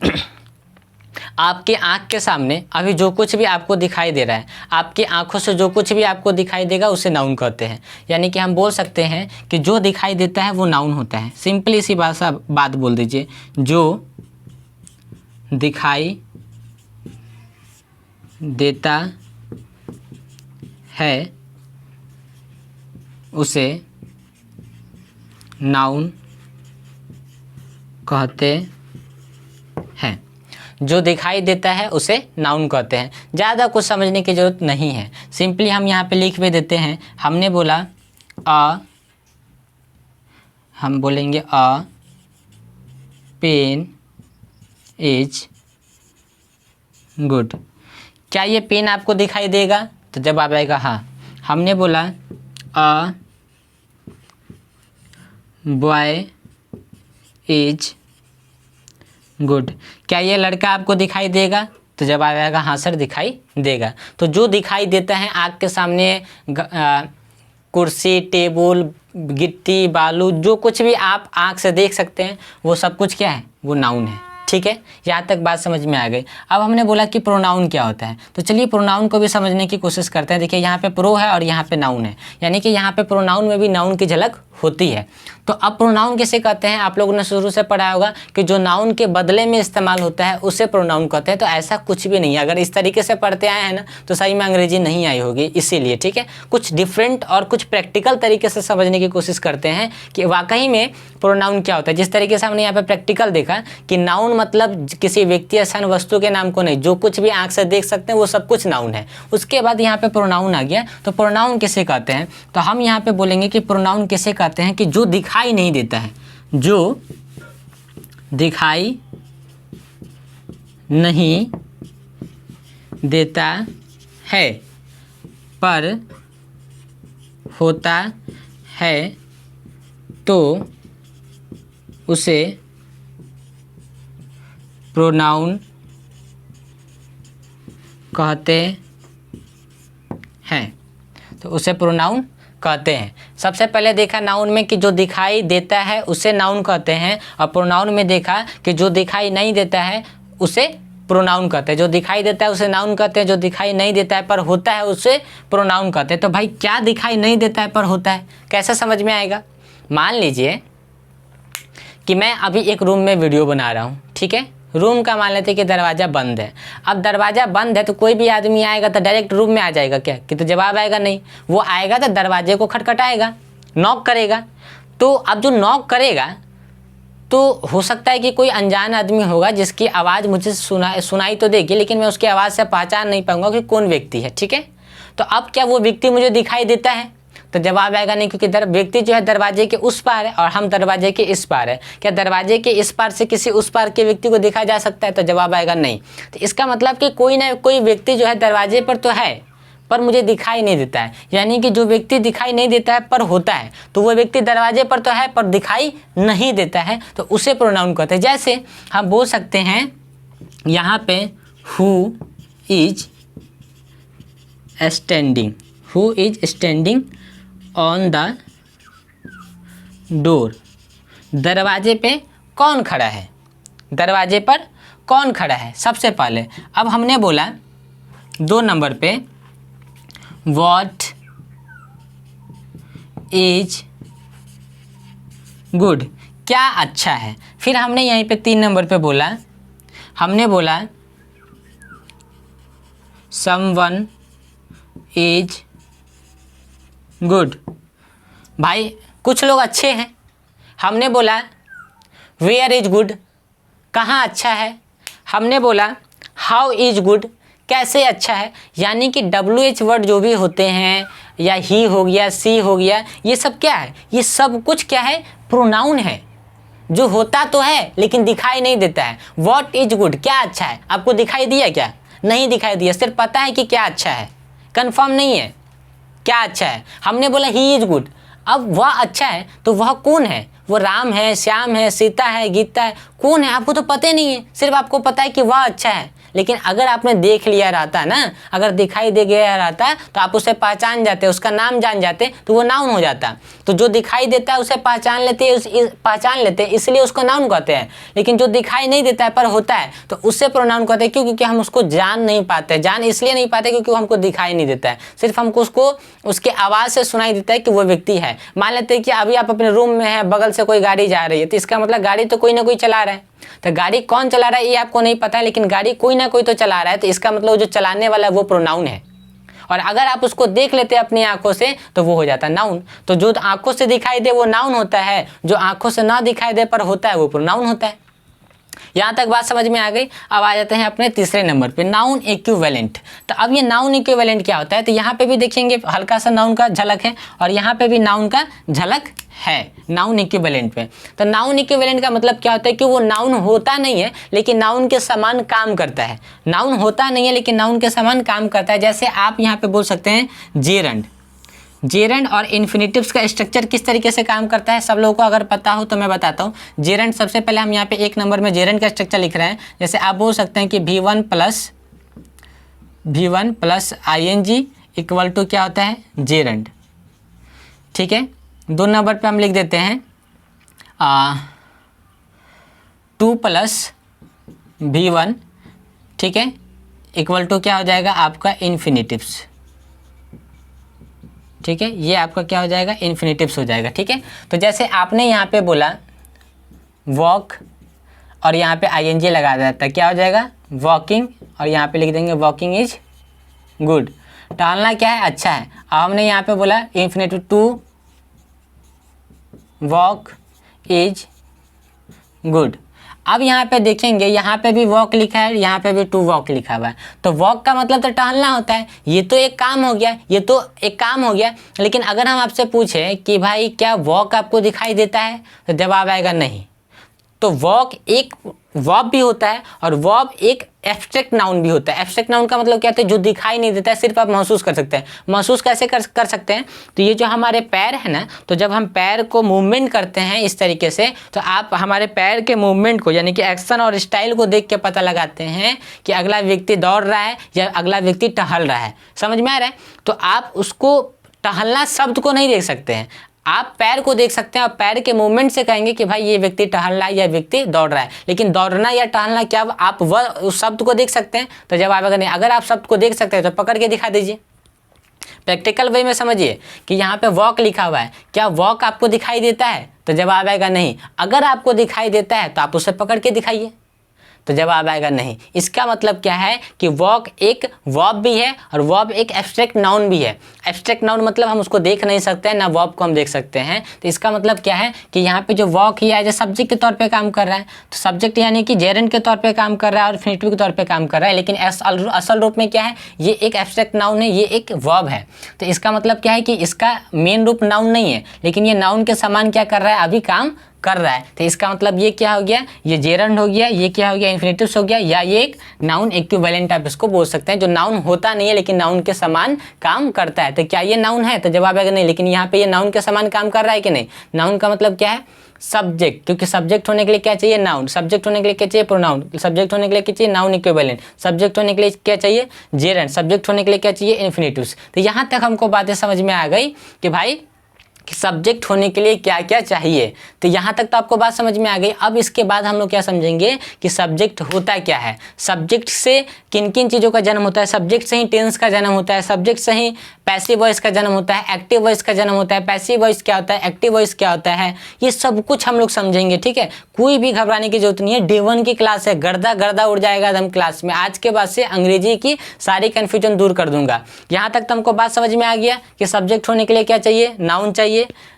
आपके आँख के सामने अभी जो कुछ भी आपको दिखाई दे रहा है, आपकी आंखों से जो कुछ भी आपको दिखाई देगा उसे नाउन कहते हैं। यानी कि हम बोल सकते हैं कि जो दिखाई देता है वो नाउन होता है। सिंपली सी बात बोल दीजिए, जो दिखाई देता है उसे नाउन कहते हैं। जो दिखाई देता है उसे नाउन कहते हैं। ज़्यादा कुछ समझने की ज़रूरत नहीं है, सिंपली हम यहाँ पे लिख भी देते हैं। हमने बोला हम बोलेंगे अ पेन इज गुड। क्या ये पेन आपको दिखाई देगा, तो जवाब आएगा हाँ। हमने बोला अ बॉय इज गुड। क्या ये लड़का आपको दिखाई देगा, तो जवाब आएगा हाँ सर दिखाई देगा। तो जो दिखाई देता है आँख के सामने, कुर्सी, टेबल, गिट्टी, बालू, जो कुछ भी आप आँख से देख सकते हैं वो सब कुछ क्या है, वो नाउन है। ठीक है, यहाँ तक बात समझ में आ गई। अब हमने बोला कि प्रोनाउन क्या होता है, तो चलिए प्रोनाउन को भी समझने की कोशिश करते हैं। देखिए यहाँ पे प्रो है और यहाँ पे नाउन है, यानी कि यहाँ पे प्रोनाउन में भी नाउन की झलक होती है। तो अब प्रोनाउन किसे कहते हैं, आप लोगों ने शुरू से पढ़ा होगा कि जो नाउन के बदले में इस्तेमाल होता है उसे प्रोनाउन कहते हैं। तो ऐसा कुछ भी नहीं है, अगर इस तरीके से पढ़ते आए हैं ना तो सही में अंग्रेजी नहीं आई होगी, इसीलिए। ठीक है, कुछ डिफरेंट और कुछ प्रैक्टिकल तरीके से समझने की कोशिश करते हैं कि वाकई में प्रोनाउन क्या होता है। जिस तरीके से हमने यहाँ पे प्रैक्टिकल देखा कि नाउन मतलब किसी व्यक्ति, स्थान, वस्तु के नाम को नहीं, जो कुछ भी आँख से देख सकते हैं वो सब कुछ नाउन है। उसके बाद यहाँ पे प्रोनाउन आ गया, तो प्रोनाउन किसे कहते हैं, तो हम यहाँ पे बोलेंगे कि प्रोनाउन किसे कहते हैं कि जो दिखाई नहीं देता है, जो दिखाई नहीं देता है पर होता है तो उसे प्रोनाउन कहते हैं। तो उसे प्रोनाउन कहते हैं। सबसे पहले देखा नाउन में कि जो दिखाई देता है उसे नाउन कहते हैं, और प्रोनाउन में देखा कि जो दिखाई नहीं देता है उसे प्रोनाउन कहते हैं। जो दिखाई देता है उसे नाउन कहते हैं, जो दिखाई नहीं देता है पर होता है उसे प्रोनाउन कहते हैं। तो भाई क्या दिखाई नहीं देता है पर होता है, कैसे समझ में आएगा। मान लीजिए कि मैं अभी एक रूम में वीडियो बना रहा हूँ। ठीक है, रूम का मान लेते कि दरवाज़ा बंद है। अब दरवाज़ा बंद है तो कोई भी आदमी आएगा तो डायरेक्ट रूम में आ जाएगा क्या, कि तो जवाब आएगा नहीं। वो आएगा तो दरवाजे को खटखटाएगा, नॉक करेगा। तो अब जो नॉक करेगा तो हो सकता है कि कोई अनजान आदमी होगा जिसकी आवाज़ मुझे सुनाई तो देगी, लेकिन मैं उसकी आवाज़ से पहचान नहीं पाऊंगा कि कौन व्यक्ति है। ठीक है, तो अब क्या वो व्यक्ति मुझे दिखाई देता है, तो जवाब आएगा नहीं, क्योंकि व्यक्ति जो है दरवाजे के उस पार है और हम दरवाजे के इस पार है। क्या दरवाजे के इस पार से किसी उस पार के व्यक्ति को देखा जा सकता है? तो जवाब आएगा नहीं। तो इसका मतलब कि कोई ना कोई व्यक्ति जो है दरवाजे पर तो है पर मुझे दिखाई नहीं देता है, यानी कि जो व्यक्ति दिखाई नहीं देता है पर होता है, तो वो व्यक्ति दरवाजे पर तो है पर दिखाई नहीं देता है, तो उसे प्रोनाउन कहते हैं। जैसे हम बोल सकते हैं यहाँ पे who is standing on the door. दरवाजे पे कौन खड़ा है? दरवाजे पर कौन खड़ा है सबसे पहले। अब हमने बोला 2 नंबर पे व्हाट इज गुड, क्या अच्छा है। फिर हमने यहीं पे 3 नंबर पे बोला, हमने बोला समवन इज गुड, भाई कुछ लोग अच्छे हैं। हमने बोला वेयर इज गुड, कहाँ अच्छा है। हमने बोला हाउ इज गुड, कैसे अच्छा है। यानी कि WH वर्ड जो भी होते हैं, या ही हो गया, सी हो गया, ये सब क्या है? ये सब कुछ क्या है? प्रोनाउन है, जो होता तो है लेकिन दिखाई नहीं देता है। व्हाट इज गुड, क्या अच्छा है। आपको दिखाई दिया क्या? नहीं दिखाई दिया, सिर्फ पता है कि क्या अच्छा है, कंफर्म नहीं है क्या अच्छा है। हमने बोला ही इज गुड, अब वह अच्छा है तो वह कौन है? वो राम है, श्याम है, सीता है, गीता है, कौन है? आपको तो पता नहीं है, सिर्फ आपको पता है कि वह अच्छा है। लेकिन अगर आपने देख लिया रहता ना, अगर दिखाई दे गया रहता तो आप उसे पहचान जाते, उसका नाम जान जाते, तो वो नाउन हो जाता। तो जो दिखाई देता है उसे पहचान लेते इसलिए उसको नाउन कहते हैं। लेकिन जो दिखाई नहीं देता है पर होता है तो उससे प्रोनाउन कहते हैं। क्यों? क्योंकि हम उसको जान नहीं पाते। जान इसलिए नहीं पाते क्योंकि वो हमको दिखाई नहीं देता है, सिर्फ हमको उसको उसके आवाज़ से सुनाई देता है कि वो व्यक्ति है। मान लेते हैं कि अभी आप अपने रूम में हैं, बगल से कोई गाड़ी जा रही है, तो इसका मतलब गाड़ी तो कोई ना कोई चला रहा है। तो गाड़ी कौन चला रहा है ये आपको नहीं पता है, लेकिन गाड़ी कोई ना कोई तो चला रहा है, तो इसका मतलब जो चलाने वाला है वो प्रोनाउन है। और अगर आप उसको देख लेते हैं अपनी आंखों से तो वो हो जाता है नाउन। तो जो आंखों से दिखाई दे वो नाउन होता है, जो आंखों से ना दिखाई दे पर होता है वो प्रोनाउन होता है। यहाँ तक बात समझ में आ गई। अब आ जाते हैं अपने तीसरे नंबर पे, नाउन इक्विवेलेंट। तो अब ये नाउन इक्विवेलेंट क्या होता है? तो यहाँ पे भी देखेंगे हल्का सा नाउन का झलक है और यहाँ पे भी नाउन का झलक है नाउन इक्विवेलेंट पे। तो नाउन इक्विवेलेंट का मतलब क्या होता है कि वो नाउन होता नहीं है लेकिन नाउन के समान काम करता है। नाउन होता नहीं है लेकिन नाउन के समान काम करता है। जैसे आप यहाँ पे बोल सकते हैं जेरंड और इन्फिनिटिव्स का स्ट्रक्चर किस तरीके से काम करता है सब लोगों को अगर पता हो तो मैं बताता हूँ। जेरंड, सबसे पहले हम यहाँ पे 1 नंबर में जेरंड का स्ट्रक्चर लिख रहे हैं। जैसे आप बोल सकते हैं कि V1 plus ING equal to क्या होता है? जेरंड। ठीक है। 2 नंबर पे हम लिख देते हैं 2 प्लस V1, ठीक है, इक्वल टू क्या हो जाएगा आपका? इन्फिनिटिव्स। ठीक है, ये आपका क्या हो जाएगा? इन्फिनिटिव्स हो जाएगा। ठीक है। तो जैसे आपने यहाँ पे बोला वॉक और यहाँ पे ING लगा देता है, क्या हो जाएगा? वॉकिंग, और यहाँ पे लिख देंगे वॉकिंग इज गुड। टहलना क्या है? अच्छा है। अब हमने यहाँ पे बोला infinitive to walk is good. अब यहाँ पे देखेंगे, यहाँ पे भी वॉक लिखा है, यहाँ पे भी टू वॉक लिखा हुआ है। तो वॉक का मतलब तो टहलना होता है, ये तो एक काम हो गया, लेकिन अगर हम आपसे पूछे कि भाई क्या वॉक आपको दिखाई देता है, तो जवाब आएगा नहीं। तो वॉक एक वर्ब भी होता है और वर्ब एक एब्स्ट्रैक्ट नाउन भी होता है। एब्स्ट्रैक्ट नाउन का मतलब क्या होता है? जो दिखाई नहीं देता है, सिर्फ आप महसूस कर सकते हैं। महसूस कैसे कर सकते हैं? तो ये जो हमारे पैर है ना, तो जब हम पैर को मूवमेंट करते हैं इस तरीके से, तो आप हमारे पैर के मूवमेंट को यानी कि एक्शन और स्टाइल को देख के पता लगाते हैं कि अगला व्यक्ति दौड़ रहा है या अगला व्यक्ति टहल रहा है। समझ में आ रहा है? तो आप उसको टहलना शब्द को नहीं देख सकते हैं, आप पैर को देख सकते हैं और पैर के मूवमेंट से कहेंगे कि भाई ये व्यक्ति टहल रहा है या व्यक्ति दौड़ रहा है। लेकिन दौड़ना या टहलना क्या आप वह उस शब्द को देख सकते हैं? तो जवाब अगर नहीं, अगर आप शब्द को देख सकते हैं तो पकड़ के दिखा दीजिए, प्रैक्टिकल वे में समझिए कि यहाँ पे वॉक लिखा हुआ है, क्या वॉक आपको दिखाई देता है? तो जवाब आएगा नहीं। अगर आपको दिखाई देता है तो आप उसे पकड़ के दिखाइए। तो जवाब आएगा नहीं। इसका मतलब क्या है कि वॉक एक वर्ब भी है और वर्ब एक एब्स्ट्रैक्ट नाउन भी है। एब्स्ट्रैक्ट नाउन मतलब हम उसको देख नहीं सकते हैं, ना वर्ब को हम देख सकते हैं। तो इसका मतलब क्या है कि यहाँ पे जो वॉक ही एज ए सब्जेक्ट के तौर पे काम कर रहा है, तो सब्जेक्ट यानी कि जेरेंट के तौर पे काम कर रहा है और इन्फिनिटिव के तौर पे काम कर रहा है। लेकिन असल रूप में क्या है, ये एक एब्स्ट्रैक्ट नाउन है, ये एक वर्ब है। तो इसका मतलब क्या है कि इसका मेन रूप नाउन नहीं है, लेकिन ये नाउन के समान क्या कर रहा है, अभी काम कर रहा है। तो इसका मतलब ये क्या हो गया, ये जेरेंट हो गया, ये क्या हो गया, इन्फिनिटिव्स हो गया, या ये एक नाउन इक्विवेलेंट आप इसको बोल सकते हैं, जो नाउन होता नहीं है लेकिन नाउन के समान काम करता है। तो क्या ये नाउन है, तो जवाब आएगा नहीं। लेकिन यहाँ पे ये नाउन के समान काम कर रहा है कि नहीं। नाउन का मतलब क्या है, सब्जेक्ट, क्योंकि सब्जेक्ट होने के लिए क्या चाहिए, नाउन। सब्जेक्ट होने के लिए क्या चाहिए, प्रोनाउन। सब्जेक्ट होने के लिए क्या चाहिए, नाउन इक्विवेलेंट। सब्जेक्ट होने के लिए क्या चाहिए, जेरेंट। सब्जेक्ट होने के लिए क्या चाहिए, इन्फिनिटिव्स। तो यहाँ तक हमको बातें समझ में आ गई कि भाई कि सब्जेक्ट होने के लिए क्या क्या चाहिए। तो यहाँ तक तो आपको बात समझ में आ गई। अब इसके बाद हम लोग क्या समझेंगे कि सब्जेक्ट होता क्या है, सब्जेक्ट से किन किन चीज़ों का जन्म होता है। सब्जेक्ट से ही टेंस का जन्म होता है, सब्जेक्ट से ही पैसिव वॉइस का जन्म होता है, एक्टिव वॉइस का जन्म होता है। पैसिव वॉइस क्या होता है, एक्टिव वॉइस क्या होता है, ये सब कुछ हम लोग समझेंगे, ठीक है। कोई भी घबराने की जरूरत नहीं है। डे 1 की क्लास है, गर्दा गर्दा उड़ जाएगा एकदम क्लास में। आज के बाद से अंग्रेजी की सारी कन्फ्यूजन दूर कर दूंगा। यहाँ तक तो हमको बात समझ में आ गया कि सब्जेक्ट होने के लिए क्या चाहिए, नाउन चाहिए।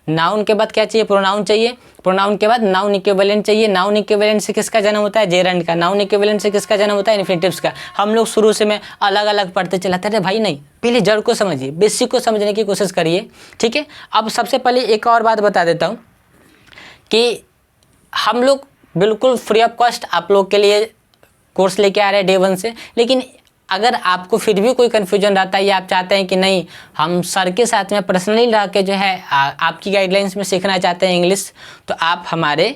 नाउन के बाद क्या चाहिए, प्रोनाउन चाहिए। प्रोनाउन के बाद नाउन इक्विवेलेंट चाहिए। नाउन इक्विवेलेंट से किसका जन्म होता है, जेरेंट का। नाउन इक्विवेलेंट से किसका जन्म होता है, इन्फिनिटिव्स का। हम लोग शुरू से में अलग अलग पढ़ते चलाते थे भाई, नहीं, पहले जड़ को समझिए, बेसिक को समझने की कोशिश करिए, ठीक है। अब सबसे पहले एक और बात बता देता हूँ कि हम लोग बिल्कुल फ्री ऑफ कॉस्ट आप लोग के लिए कोर्स लेके आ रहे हैं डे 1 से। लेकिन अगर आपको फिर भी कोई कन्फ्यूजन रहता है या आप चाहते हैं कि नहीं हम सर के साथ में पर्सनली रह के जो है आपकी गाइडलाइंस में सीखना चाहते हैं इंग्लिश, तो आप हमारे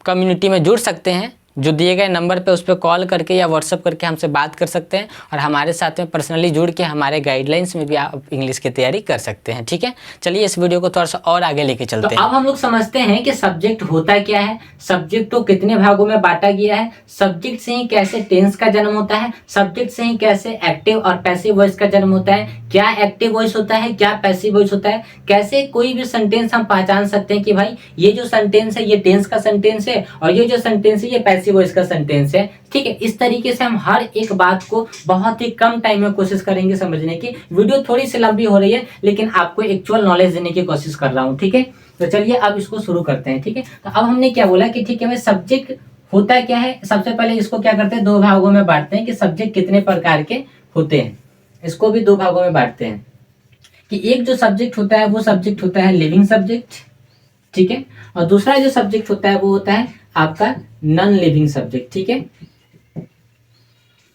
कम्युनिटी में जुड़ सकते हैं। जो दिए गए नंबर पे उस पर कॉल करके या व्हाट्सअप करके हमसे बात कर सकते हैं और हमारे साथ में पर्सनली जुड़ के हमारे गाइडलाइंस में भी आप इंग्लिश की तैयारी कर सकते हैं, ठीक है। चलिए इस वीडियो को थोड़ा सा और आगे लेके चलते हैं। अब हम लोग समझते हैं कि सब्जेक्ट होता क्या है, सब्जेक्ट को कितने भागों में बांटा गया है, सब्जेक्ट से ही कैसे टेंस का जन्म होता है, सब्जेक्ट से ही कैसे एक्टिव और पैसिव वॉइस का जन्म होता है, क्या एक्टिव वॉइस होता है, क्या पैसिव वॉइस होता है, कैसे कोई भी सेंटेंस हम पहचान सकते हैं कि भाई ये जो सेंटेंस है ये टेंस का सेंटेंस है और ये जो सेंटेंस है ये पैसिव वॉइस का सेंटेंस है, ठीक है। इस तरीके से हम हर एक बात को बहुत ही कम टाइम में कोशिश करेंगे समझने की। वीडियो थोड़ी सी लंबी हो रही है लेकिन आपको एक्चुअल नॉलेज देने की कोशिश कर रहा हूँ, ठीक है। तो चलिए अब इसको शुरू करते हैं, ठीक है। तो अब हमने क्या बोला कि ठीक है भाई सब्जेक्ट होता क्या है। सबसे पहले इसको क्या करते हैं, 2 भागों में बांटते हैं कि सब्जेक्ट कितने प्रकार के होते हैं। इसको भी 2 भागों में बांटते हैं कि एक जो सब्जेक्ट होता है वो सब्जेक्ट होता है लिविंग सब्जेक्ट, ठीक है, और दूसरा जो सब्जेक्ट होता है वो होता है आपका नॉन लिविंग सब्जेक्ट, ठीक है।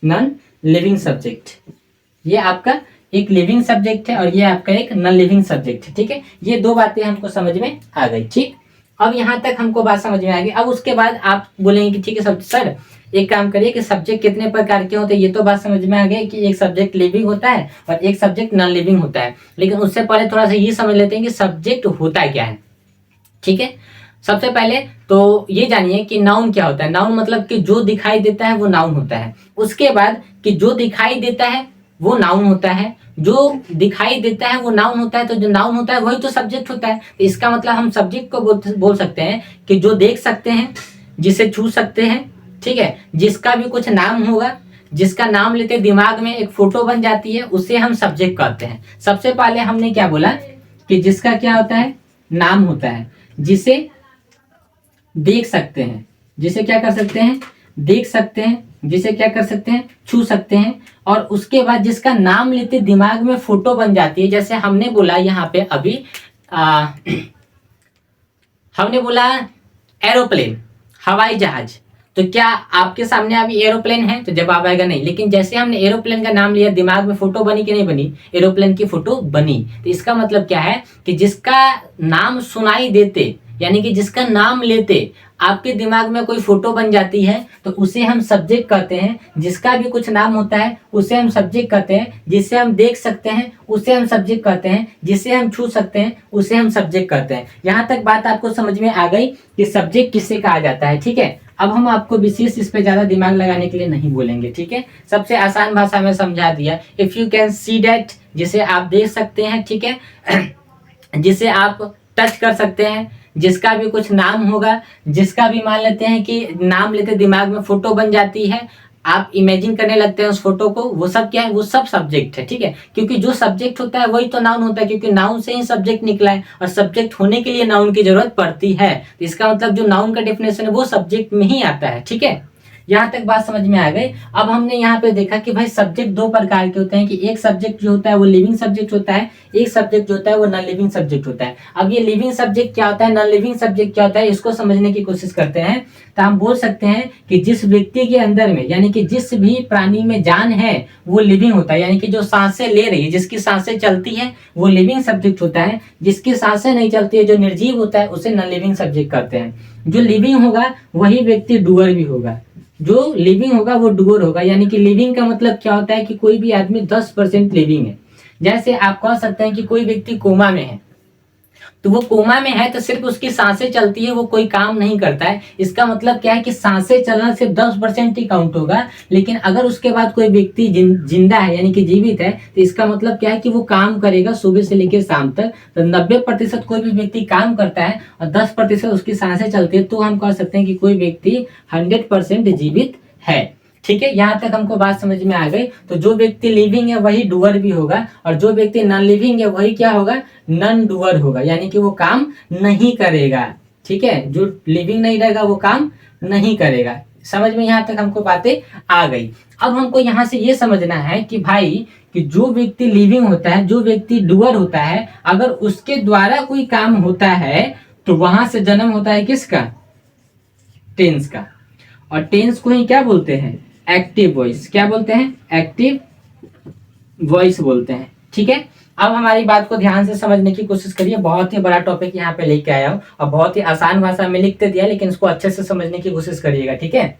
नॉन लिविंग सब्जेक्ट ये आपका एक लिविंग सब्जेक्ट है और ये आपका एक नॉन लिविंग सब्जेक्ट है, ठीक है। ये 2 बातें हमको समझ में आ गई, ठीक। अब यहाँ तक हमको बात समझ में आ गई। अब उसके बाद आप बोलेंगे कि ठीक है सब सर एक काम करिए कि सब्जेक्ट कितने प्रकार के होते हैं। ये तो बात समझ में आ गई कि एक सब्जेक्ट लिविंग होता है और एक सब्जेक्ट नॉन लिविंग होता है। लेकिन उससे पहले थोड़ा सा ये समझ लेते हैं कि सब्जेक्ट होता क्या है, ठीक है। सबसे पहले तो ये जानिए कि नाउन क्या होता है। नाउन मतलब कि जो दिखाई देता है वो नाउन होता है। उसके बाद कि जो दिखाई देता है वो नाउन होता है, जो दिखाई देता है वो नाउन होता है, तो जो नाउन होता है वही तो सब्जेक्ट होता है। तो इसका मतलब हम सब्जेक्ट को बोल सकते हैं कि जो देख सकते हैं, जिसे छू सकते हैं, ठीक है, जिसका भी कुछ नाम होगा, जिसका नाम लेते दिमाग में एक फोटो बन जाती है, उसे हम सब्जेक्ट कहते हैं। सबसे पहले हमने क्या बोला कि जिसका क्या होता है, नाम होता है, जिसे देख सकते हैं, जिसे क्या कर सकते हैं, देख सकते हैं, जिसे क्या कर सकते हैं, छू सकते हैं, और उसके बाद जिसका नाम लेते दिमाग में फोटो बन जाती है। जैसे हमने बोला यहाँ पे अभी हमने बोला एरोप्लेन, हवाई जहाज, तो क्या आपके सामने अभी एरोप्लेन है, तो जवाब आएगा नहीं। लेकिन जैसे हमने एरोप्लेन का नाम लिया दिमाग में फोटो बनी कि नहीं बनी, एरोप्लेन की फोटो बनी। तो इसका मतलब क्या है कि जिसका नाम सुनाई देते यानी कि जिसका नाम लेते आपके दिमाग में कोई फोटो बन जाती है तो उसे हम सब्जेक्ट कहते हैं। जिसका भी कुछ नाम होता है उसे हम सब्जेक्ट कहते हैं। जिसे हम देख सकते हैं उसे हम सब्जेक्ट कहते हैं। जिसे हम छू सकते हैं उसे हम सब्जेक्ट कहते हैं। यहाँ तक बात आपको समझ में आ गई कि सब्जेक्ट किससे कहा जाता है, ठीक है। अब हम आपको विशेष इस पे ज्यादा दिमाग लगाने के लिए नहीं बोलेंगे, ठीक है। सबसे आसान भाषा में समझा दिया। If you can see that, जिसे आप देख सकते हैं, ठीक है, जिसे आप टच कर सकते हैं, जिसका भी कुछ नाम होगा, जिसका भी मान लेते हैं कि नाम लेते दिमाग में फोटो बन जाती है, आप इमेजिन करने लगते हैं उस फोटो को, वो सब क्या है, वो सब सब्जेक्ट है। ठीक है, क्योंकि जो सब्जेक्ट होता है वही तो नाउन होता है, क्योंकि नाउन से ही सब्जेक्ट निकला है और सब्जेक्ट होने के लिए नाउन की जरूरत पड़ती है। तो इसका मतलब जो नाउन का डेफिनेशन है वो सब्जेक्ट में ही आता है। ठीक है, यहाँ तक बात समझ में आ गई। अब हमने यहाँ पे देखा कि भाई सब्जेक्ट दो प्रकार के होते हैं, कि एक सब्जेक्ट जो होता है वो लिविंग सब्जेक्ट होता है, एक सब्जेक्ट जो होता है वो नॉन लिविंग सब्जेक्ट होता है। अब ये लिविंग सब्जेक्ट क्या होता है, नॉन लिविंग सब्जेक्ट क्या होता है, इसको समझने की कोशिश करते हैं। तो हम बोल सकते हैं कि जिस व्यक्ति के अंदर में, यानी कि जिस भी प्राणी में जान है वो लिविंग होता है, यानी कि जो सांसें ले रही है, जिसकी सांसें चलती है वो लिविंग सब्जेक्ट होता है। जिसकी सांसें नहीं चलती है, जो निर्जीव होता है, उसे नॉन लिविंग सब्जेक्ट कहते हैं। जो लिविंग होगा वही व्यक्ति डूअर भी होगा, जो लिविंग होगा वो डूअर होगा। यानी कि लिविंग का मतलब क्या होता है कि कोई भी आदमी 10% लिविंग है। जैसे आप कह सकते हैं कि कोई व्यक्ति कोमा में है, तो वो कोमा में है तो सिर्फ उसकी सांसें चलती है, वो कोई काम नहीं करता है। इसका मतलब क्या है कि सांसें चलना सिर्फ 10% ही काउंट होगा। लेकिन अगर उसके बाद कोई व्यक्ति जिंदा है, यानी कि जीवित है, तो इसका मतलब क्या है कि वो काम करेगा सुबह से लेकर शाम तक। तो 90% कोई भी व्यक्ति काम करता है और 10% उसकी सांसें चलती है, तो हम कह सकते हैं कि कोई व्यक्ति 100% जीवित है। ठीक है, यहाँ तक हमको बात समझ में आ गई। तो जो व्यक्ति लिविंग है वही डूअर भी होगा, और जो व्यक्ति नॉन लिविंग है वही क्या होगा, नॉन डूअर होगा, यानी कि वो काम नहीं करेगा। ठीक है, जो लिविंग नहीं रहेगा वो काम नहीं करेगा। समझ में यहाँ तक हमको बातें आ गई। अब हमको यहाँ से ये समझना है कि भाई कि जो व्यक्ति लिविंग होता है, जो व्यक्ति डूअर होता है, अगर उसके द्वारा कोई काम होता है तो वहां से जन्म होता है किसका, टेंस का। और टेंस को ही क्या बोलते हैं, एक्टिव वॉइस। क्या बोलते हैं, एक्टिव वॉइस बोलते हैं। ठीक है, अब हमारी बात को ध्यान से समझने की कोशिश करिए। बहुत ही बड़ा टॉपिक यहाँ पे लेके आया हूँ और बहुत ही आसान भाषा में लिखते दिया, लेकिन इसको अच्छे से समझने की कोशिश करिएगा। ठीक है,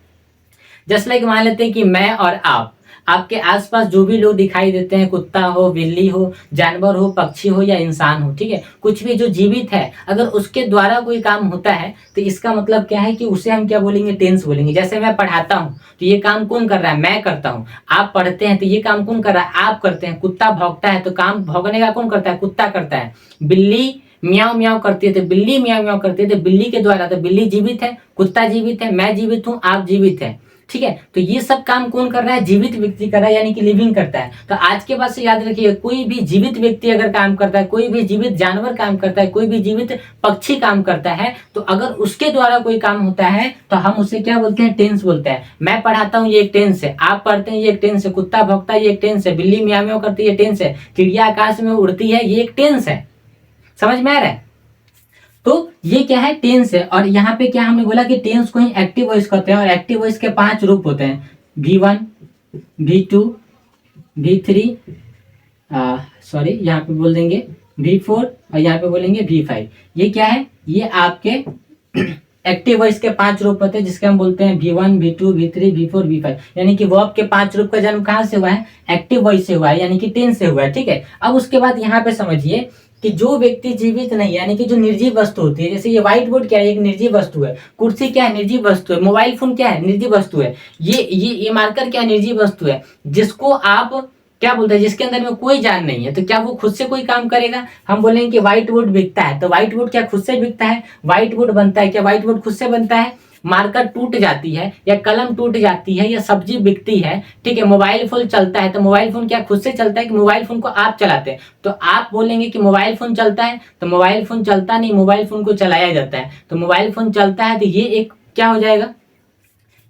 जस्ट लाइक मान लेते हैं कि मैं और आप, आपके आसपास जो भी लोग दिखाई देते हैं, कुत्ता हो, बिल्ली हो, जानवर हो, पक्षी हो या इंसान हो, ठीक है, कुछ भी जो जीवित है, अगर उसके द्वारा कोई काम होता है तो इसका मतलब क्या है कि उसे हम क्या बोलेंगे, टेंस बोलेंगे। जैसे मैं पढ़ाता हूँ तो ये काम कौन कर रहा है, मैं करता हूँ। आप पढ़ते हैं तो ये काम कौन कर रहा है, आप करते हैं। कुत्ता भौंकता है तो काम भौंकने का कौन करता है, कुत्ता करता है। बिल्ली म्याऊ म्याऊ करती है तो बिल्ली म्याऊ म्याऊ करती है, तो बिल्ली के द्वारा। तो बिल्ली जीवित है, कुत्ता जीवित है, मैं जीवित हूँ, आप जीवित है। ठीक है, तो ये सब काम कौन कर रहा है, जीवित व्यक्ति कर रहा है, यानी कि लिविंग करता है। तो आज के बाद से याद रखिए, कोई भी जीवित व्यक्ति अगर काम करता है, कोई भी जीवित जानवर काम करता है, कोई भी जीवित पक्षी काम करता है, तो अगर उसके द्वारा कोई काम होता है तो हम उसे क्या बोलते हैं, टेंस बोलते हैं। मैं पढ़ाता हूँ, ये एक टेंस है। आप पढ़ते हैं, ये एक टेंस है। कुत्ता भौंकता है, ये एक टेंस है। बिल्ली म्याऊ म्याऊ करती है, ये टेंस है। चिड़िया आकाश में उड़ती है, ये एक टेंस है। समझ में आ रहा है? तो ये क्या है, टेंस है। और यहाँ पे क्या हमने बोला कि टेंस को ही एक्टिव वॉइस कहते हैं, और एक्टिव वॉइस के 5 रूप होते हैं, V1, V2, V3, सॉरी यहाँ पे बोल देंगे V4, और यहाँ पे बोलेंगे V5। ये क्या है, ये आपके एक्टिव वॉइस के 5 रूप होते हैं, जिसके हम बोलते हैं V1, V2, V3, V4, V5। यानी कि वर्ब के 5 रूप का जन्म कहाँ से हुआ है, एक्टिव वॉइस से हुआ है, यानी कि टेंस से हुआ है। ठीक है, अब उसके बाद यहाँ पे समझिए कि जो व्यक्ति जीवित नहीं, यानी कि जो निर्जीव वस्तु होती है, जैसे ये व्हाइट बोर्ड क्या है, एक निर्जीव वस्तु है। कुर्सी क्या है, निर्जीव वस्तु है। मोबाइल फोन क्या है, निर्जीव वस्तु है। ये मार्कर क्या है, निर्जीव वस्तु है। जिसको आप क्या बोलते हैं, जिसके अंदर में कोई जान नहीं है, तो क्या वो खुद से कोई काम करेगा? हम बोलेंगे कि व्हाइट बोर्ड बिकता है, तो व्हाइट बोर्ड क्या खुद से बिकता है? व्हाइट बोर्ड बनता है, क्या व्हाइट बोर्ड खुद से बनता है? मार्कर टूट जाती है, या कलम टूट जाती है, या सब्जी बिकती है। ठीक है, मोबाइल फोन चलता है, तो मोबाइल फोन क्या खुद से चलता है कि मोबाइल फोन को आप चलाते हैं? तो आप बोलेंगे कि मोबाइल फोन चलता है, तो मोबाइल फोन चलता नहीं, मोबाइल फोन को चलाया जाता है। तो मोबाइल फोन चलता है, तो ये एक क्या हो जाएगा,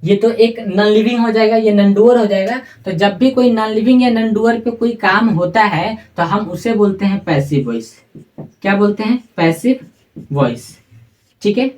ये तो एक नॉन लिविंग हो जाएगा, ये नॉन डूअर हो जाएगा। तो जब भी कोई नॉन लिविंग या नॉन डूअर पे कोई काम होता है तो हम उसे बोलते हैं पैसिव वॉइस। क्या बोलते हैं, पैसिव वॉइस। ठीक है,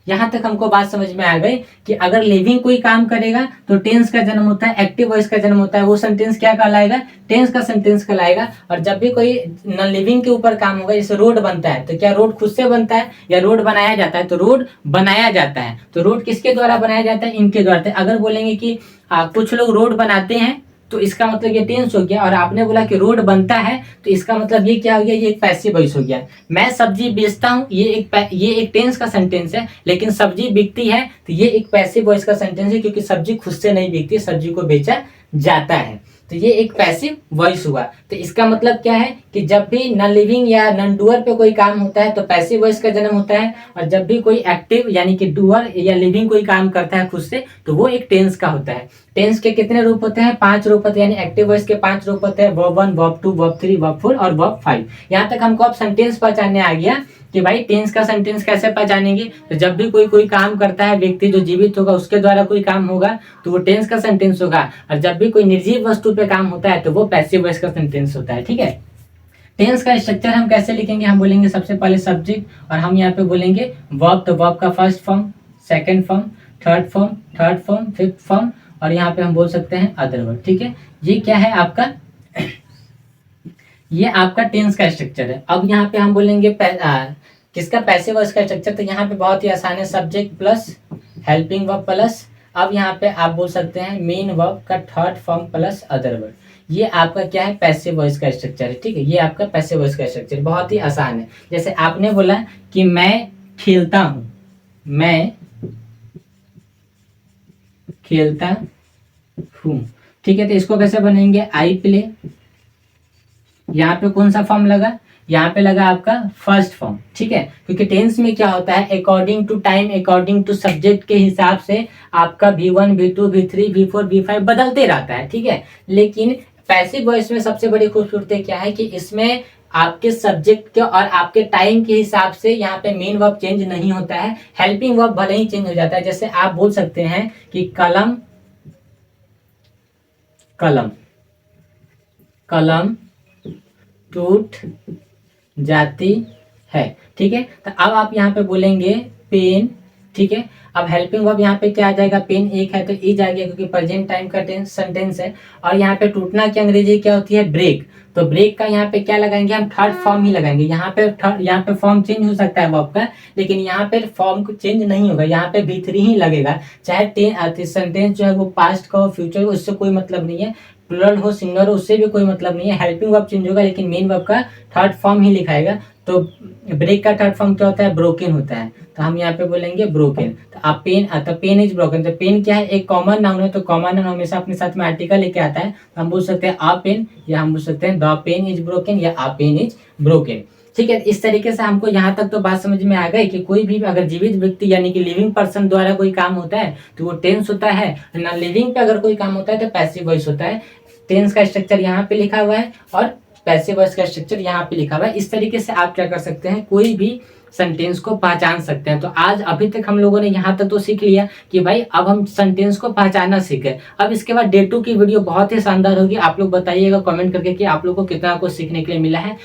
यहाँ तक हमको बात समझ में आ गई कि अगर लिविंग कोई काम करेगा तो टेंस का जन्म होता है, एक्टिव वॉइस का जन्म होता है। वो सेंटेंस क्या कहलाएगा, टेंस का सेंटेंस कहलाएगा। और जब भी कोई नॉन लिविंग के ऊपर काम होगा, जैसे रोड बनता है, तो क्या रोड खुद से बनता है या रोड बनाया जाता है? तो रोड बनाया जाता है। तो रोड किसके द्वारा बनाया जाता है, इनके द्वारा। अगर बोलेंगे कि कुछ लोग रोड बनाते हैं, तो इसका मतलब ये टेंस हो गया। और आपने बोला कि रोड बनता है, तो इसका मतलब ये क्या हो गया, ये एक पैसिव वॉइस हो गया। मैं सब्जी बेचता हूँ, ये एक टेंस का सेंटेंस है। लेकिन सब्जी बिकती है, तो ये एक पैसिव वॉइस का सेंटेंस है, क्योंकि सब्जी खुद से नहीं बिकती, सब्जी को बेचा जाता है। तो ये एक पैसिव वॉइस हुआ। तो इसका मतलब क्या है कि जब भी नॉन लिविंग या नॉन डूअर पे कोई काम होता है तो पैसिव वॉइस का जन्म होता है, और जब भी कोई एक्टिव यानी कि डूअर या लिविंग कोई काम करता है खुद से तो वो एक टेंस का होता है। टेंस के कितने रूप होते हैं? 5 रूप होते हैं, यानी एक्टिव वॉइस के 5 रूप होते हैं, वर्ब 1, वर्ब 2, वर्ब 3, वर्ब 4 और वर्ब 5। यहाँ तक हमको अब सेंटेंस पहचानने आ गया कि भाई टेंस का सेंटेंस कैसे पहचानेंगे। तो जब भी कोई काम करता है, व्यक्ति जो जीवित होगा उसके द्वारा कोई काम होगा तो वो टेंस का सेंटेंस होगा, और जब भी कोई निर्जीव वस्तु पे काम होता है तो वो पैसिव वॉइस का सेंटेंस होता है। ठीक है, टेंस का स्ट्रक्चर हम कैसे लिखेंगे? हम बोलेंगे सबसे पहले सब्जेक्ट, और हम यहाँ पे बोलेंगे वर्ब, तो वर्ब का first form, second form, third form, fifth form, और यहाँ पे हम बोल सकते हैं अदर वर्ब। ठीक है, ये क्या है आपका? ये आपका टेंस का स्ट्रक्चर है। अब यहाँ पे हम बोलेंगे किसका? पैसिव वॉइस का स्ट्रक्चर। तो यहाँ पे बहुत ही आसान है, subject plus helping verb plus, अब यहाँ पे आप बोल सकते हैं मेन वर्ब का third form plus other verb. ये आपका क्या है? पैसिव वॉइस का स्ट्रक्चर है। ठीक है, ये आपका पैसिव वॉइस का स्ट्रक्चर बहुत ही आसान है। जैसे आपने बोला कि मैं खेलता हूँ, मैं खेलता हूँ। ठीक है, तो इसको कैसे बनेंगे? आई प्ले, यहाँ पे कौन सा फॉर्म लगा? यहाँ पे लगा आपका फर्स्ट फॉर्म। ठीक है, क्योंकि टेंस में क्या होता है, according to time, according to subject के हिसाब से आपका V1, V2, V3, V4, V5 बदलते रहता है। ठीक है, लेकिन पैसिव वॉइस में सबसे बड़ी खूबसूरती क्या है कि इसमें आपके सब्जेक्ट के और आपके टाइम के हिसाब से यहाँ पे मेन वर्ब चेंज नहीं होता है, हेल्पिंग वर्ब भले ही चेंज हो जाता है। जैसे आप बोल सकते हैं कि कलम टूट जाती है। ठीक है, तो अब आप यहाँ पे बोलेंगे पेन। ठीक है, अब हेल्पिंग वर्ब यहाँ पे क्या आ जाएगा? पेन एक है तो इज आ गया, क्योंकि प्रेजेंट टाइम का सेंटेंस है। और यहाँ पे टूटना की अंग्रेजी क्या होती है? ब्रेक। तो ब्रेक का यहाँ पे क्या लगाएंगे? हम थर्ड फॉर्म ही लगाएंगे। यहाँ पे फॉर्म चेंज हो सकता है वर्ब का, लेकिन यहाँ पे फॉर्म चेंज नहीं होगा, यहाँ पे V3 ही लगेगा। चाहे सेंटेंस जो है वो पास्ट का हो, फ्यूचर हो, उससे कोई मतलब नहीं है। प्लूरल हो, सिंगुलर हो, उससे भी कोई मतलब नहीं है। हेल्पिंग वर्ब चेंज होगा, लेकिन मेन वर्ब का थर्ड फॉर्म ही लिखाएगा। तो ब्रेक का थर्ड फॉर्म क्या होता है? ब्रोकन होता है। तो हम यहाँ पे बोलेंगे ब्रोकन। तो आप पेन इज ब्रोकन। तो पेन क्या है? एक कॉमन नाउन है, तो कॉमन नाउन हमेशा अपने साथ में आर्टिकल लेके आता है। तो हम बोल सकते हैं आ पेन, या हम बोल सकते हैं द पेन इज ब्रोकन, या आ पेन इज ब्रोकन। ठीक है, इस तरीके से हमको यहाँ तक तो बात समझ में आ गई कि कोई भी अगर जीवित व्यक्ति यानी कि लिविंग पर्सन द्वारा कोई काम होता है तो वो टेंस होता है, नॉन लिविंग पे अगर कोई काम होता है तो पैसिव वॉइस होता है। टेंस का स्ट्रक्चर यहाँ पे लिखा हुआ है और पैसिव वॉइस का स्ट्रक्चर यहाँ पे लिखा हुआ है। इस तरीके से आप क्या कर सकते हैं, कोई भी सेंटेंस को पहचान सकते हैं। तो आज अभी तक हम लोगों ने यहाँ तक तो सीख लिया कि भाई अब हम सेंटेंस को पहचानना सीखे। अब इसके बाद डे 2 की वीडियो बहुत ही शानदार होगी। आप लोग बताइएगा कमेंट करके कि आप लोग को कितना कुछ सीखने के लिए मिला है।